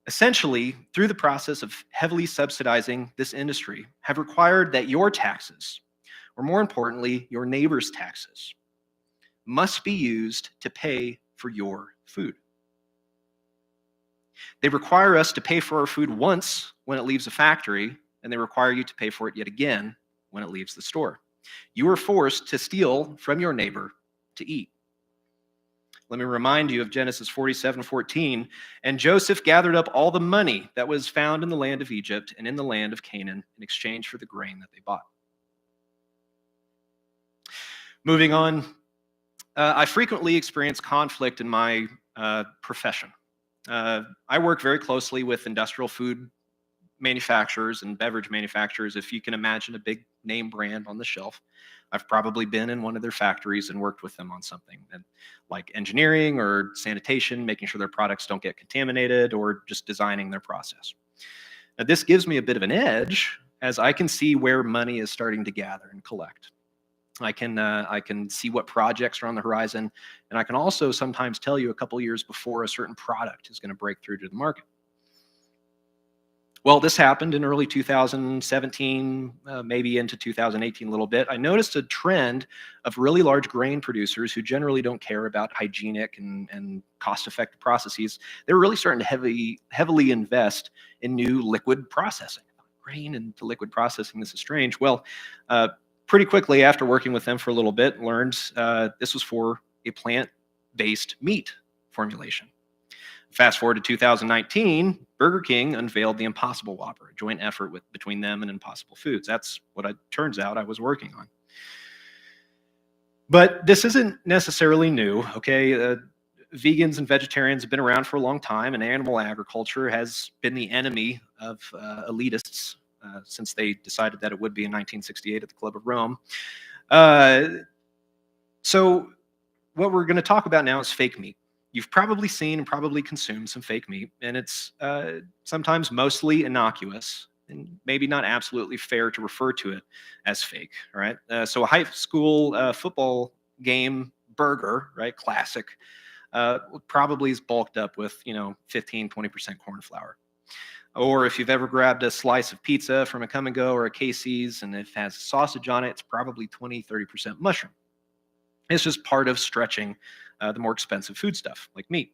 essentially, through the process of heavily subsidizing this industry, have required that your taxes, or more importantly, your neighbor's taxes, must be used to pay for your food. They require us to pay for our food once when it leaves a factory, and they require you to pay for it yet again when it leaves the store. You are forced to steal from your neighbor to eat. Let me remind you of Genesis 47:14. And Joseph gathered up all the money that was found in the land of Egypt and in the land of Canaan in exchange for the grain that they bought. Moving on, I frequently experience conflict in my profession. I work very closely with industrial food manufacturers and beverage manufacturers. If you can imagine a big name brand on the shelf, I've probably been in one of their factories and worked with them on something like engineering or sanitation, making sure their products don't get contaminated, or just designing their process. Now, this gives me a bit of an edge as I can see where money is starting to gather and collect. I can see what projects are on the horizon, and I can also sometimes tell you a couple years before a certain product is going to break through to the market. Well, this happened in early 2017, maybe into 2018 a little bit. I noticed a trend of really large grain producers who generally don't care about hygienic and cost-effective processes. They're really starting to heavily invest in new liquid processing. Grain into liquid processing, this is strange. Well, pretty quickly after working with them for a little bit, learned this was for a plant-based meat formulation. Fast forward to 2019, Burger King unveiled the Impossible Whopper, a joint effort between them and Impossible Foods. That's what it turns out I was working on. But this isn't necessarily new, okay? Vegans and vegetarians have been around for a long time, and animal agriculture has been the enemy of elitists since they decided that it would be in 1968 at the Club of Rome. So what we're going to talk about now is fake meat. You've probably seen and probably consumed some fake meat, and it's sometimes mostly innocuous and maybe not absolutely fair to refer to it as fake, right? So a high school football game burger, right, classic, probably is bulked up with, 15, 20% corn flour. Or if you've ever grabbed a slice of pizza from a Come and Go or a Casey's and it has sausage on it, it's probably 20, 30% mushroom. It's just part of stretching the more expensive food stuff like meat.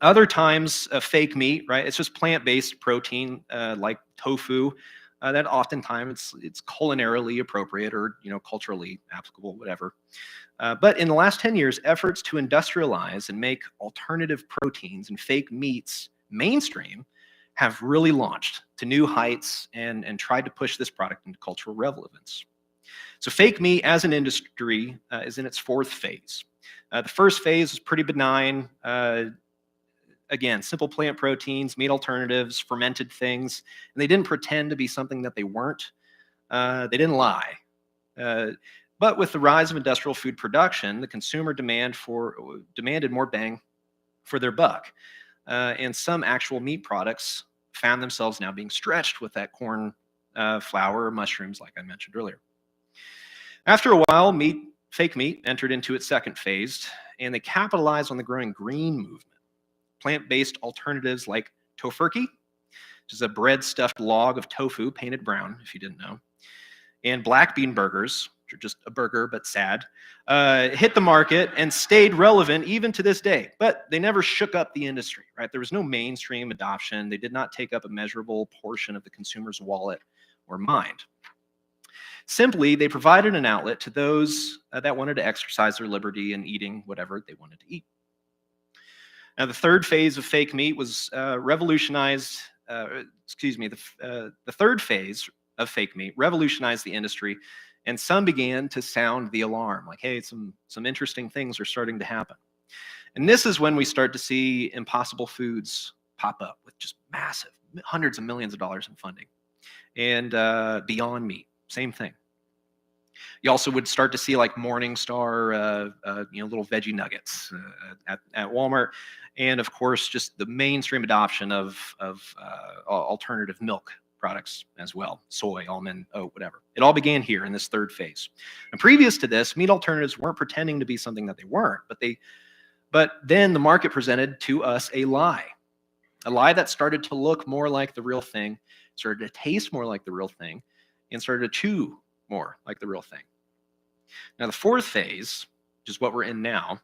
Other times, fake meat, right? It's just plant-based protein like tofu. That oftentimes it's culinarily appropriate or culturally applicable, whatever. But in the last 10 years, efforts to industrialize and make alternative proteins and fake meats mainstream have really launched to new heights and tried to push this product into cultural relevance. So fake meat as an industry is in its fourth phase. The first phase is pretty benign. Again, simple plant proteins, meat alternatives, fermented things, and they didn't pretend to be something that they weren't. They didn't lie. But with the rise of industrial food production, the consumer demanded more bang for their buck. And some actual meat products found themselves now being stretched with that corn flour or mushrooms, like I mentioned earlier. After a while, fake meat entered into its second phase, and they capitalized on the growing green movement. Plant-based alternatives like tofurkey, which is a bread-stuffed log of tofu painted brown, if you didn't know, and black bean burgers, which are just a burger but sad, hit the market and stayed relevant even to this day. But they never shook up the industry, right? There was no mainstream adoption. They did not take up a measurable portion of the consumer's wallet or mind. Simply, they provided an outlet to those that wanted to exercise their liberty in eating whatever they wanted to eat. Now, the third phase of fake meat was revolutionized. The third phase of fake meat revolutionized the industry And some began to sound the alarm, like, hey, some interesting things are starting to happen. And this is when we start to see Impossible Foods pop up with just massive, hundreds of millions of dollars in funding. And Beyond Meat, same thing. You also would start to see like Morningstar, little veggie nuggets at Walmart. And of course, just the mainstream adoption of alternative milk products as well, soy, almond, oat, whatever. It all began here in this third phase. And previous to this, meat alternatives weren't pretending to be something that they weren't, but then the market presented to us a lie that started to look more like the real thing, started to taste more like the real thing, and started to chew more like the real thing. Now, the fourth phase, which is what we're in now,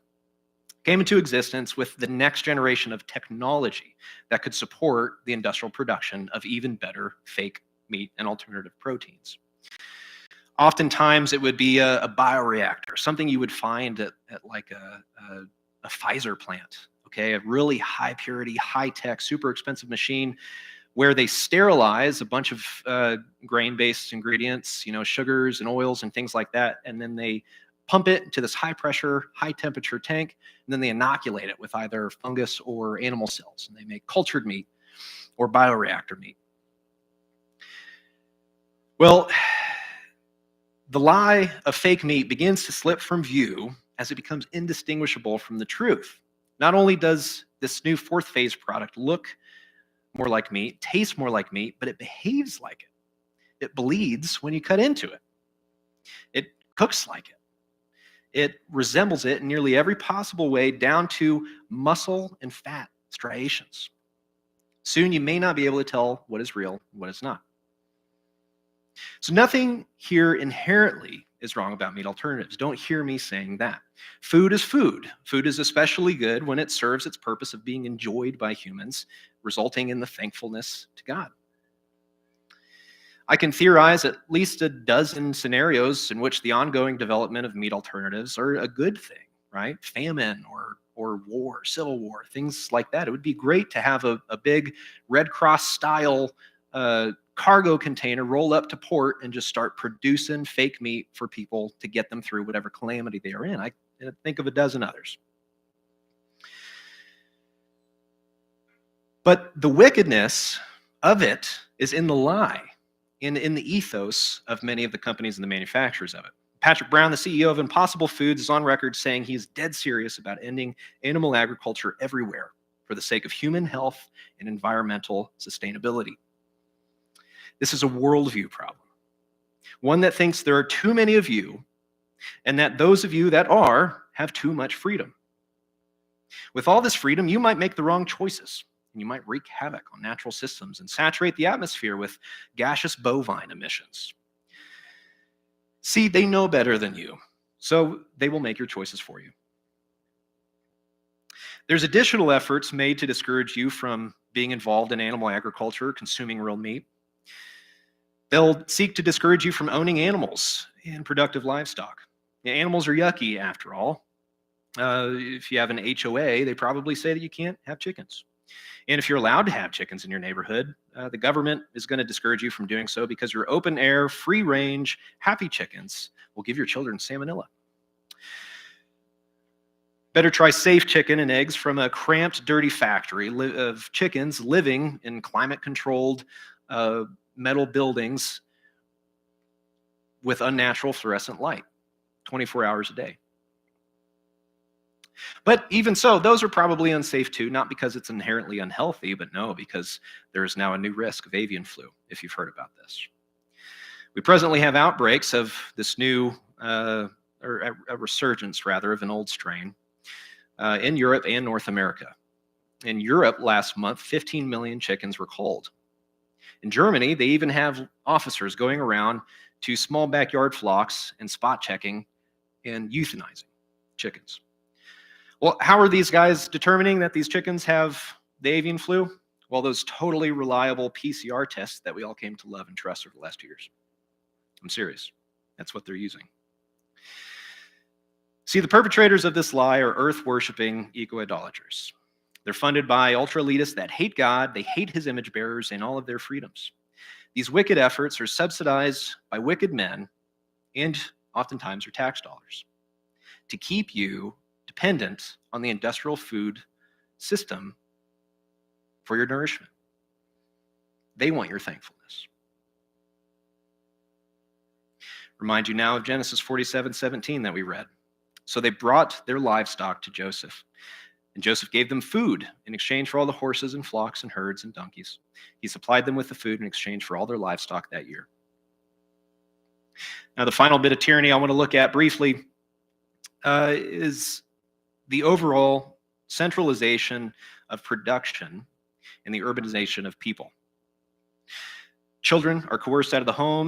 came into existence with the next generation of technology that could support the industrial production of even better fake meat and alternative proteins. Oftentimes, it would be a bioreactor, something you would find at like a Pfizer plant, okay? A really high purity, high tech, super expensive machine where they sterilize a bunch of grain-based ingredients, sugars and oils and things like that, and then they pump it into this high pressure, high temperature tank, and then they inoculate it with either fungus or animal cells, and they make cultured meat or bioreactor meat. Well, the lie of fake meat begins to slip from view as it becomes indistinguishable from the truth. Not only does this new fourth phase product look more like meat, taste more like meat, but it behaves like it. It bleeds when you cut into it. It cooks like it. It resembles it in nearly every possible way, down to muscle and fat striations. Soon you may not be able to tell what is real and what is not. So nothing here inherently is wrong about meat alternatives. Don't hear me saying that. Food is food. Food is especially good when it serves its purpose of being enjoyed by humans, resulting in the thankfulness to God. I can theorize at least a dozen scenarios in which the ongoing development of meat alternatives are a good thing, right? Famine or war, civil war, things like that. It would be great to have a big Red Cross style cargo container roll up to port and just start producing fake meat for people to get them through whatever calamity they are in. I think of a dozen others. But the wickedness of it is in the lie, in the ethos of many of the companies and the manufacturers of it. Patrick Brown, the CEO of Impossible Foods, is on record saying he is dead serious about ending animal agriculture everywhere for the sake of human health and environmental sustainability. This is a worldview problem, one that thinks there are too many of you and that those of you that have too much freedom. With all this freedom, you might make the wrong choices. And you might wreak havoc on natural systems and saturate the atmosphere with gaseous bovine emissions. See, they know better than you, so they will make your choices for you. There's additional efforts made to discourage you from being involved in animal agriculture, consuming real meat. They'll seek to discourage you from owning animals and productive livestock. Animals are yucky, after all. If you have an HOA, they probably say that you can't have chickens. And if you're allowed to have chickens in your neighborhood, the government is going to discourage you from doing so because your open air, free range, happy chickens will give your children salmonella. Better try safe chicken and eggs from a cramped, dirty factory of chickens living in climate-controlled metal buildings with unnatural fluorescent light, 24 hours a day. But even so, those are probably unsafe too, not because it's inherently unhealthy, but no, because there is now a new risk of avian flu, if you've heard about this. We presently have outbreaks of this new, or a resurgence rather, of an old strain in Europe and North America. In Europe last month, 15 million chickens were culled. In Germany, they even have officers going around to small backyard flocks and spot checking and euthanizing chickens. Well, how are these guys determining that these chickens have the avian flu? Well, those totally reliable PCR tests that we all came to love and trust over the last 2 years. I'm serious. That's what they're using. See, the perpetrators of this lie are earth-worshiping eco-idolaters. They're funded by ultra-elitists that hate God, they hate his image bearers and all of their freedoms. These wicked efforts are subsidized by wicked men and oftentimes your tax dollars, to keep you dependent on the industrial food system for your nourishment. They want your thankfulness. Remind you now of Genesis 47:17 that we read. So they brought their livestock to Joseph, and Joseph gave them food in exchange for all the horses and flocks and herds and donkeys. He supplied them with the food in exchange for all their livestock that year. Now, the final bit of tyranny I want to look at briefly is the overall centralization of production and the urbanization of people. Children are coerced out of the home.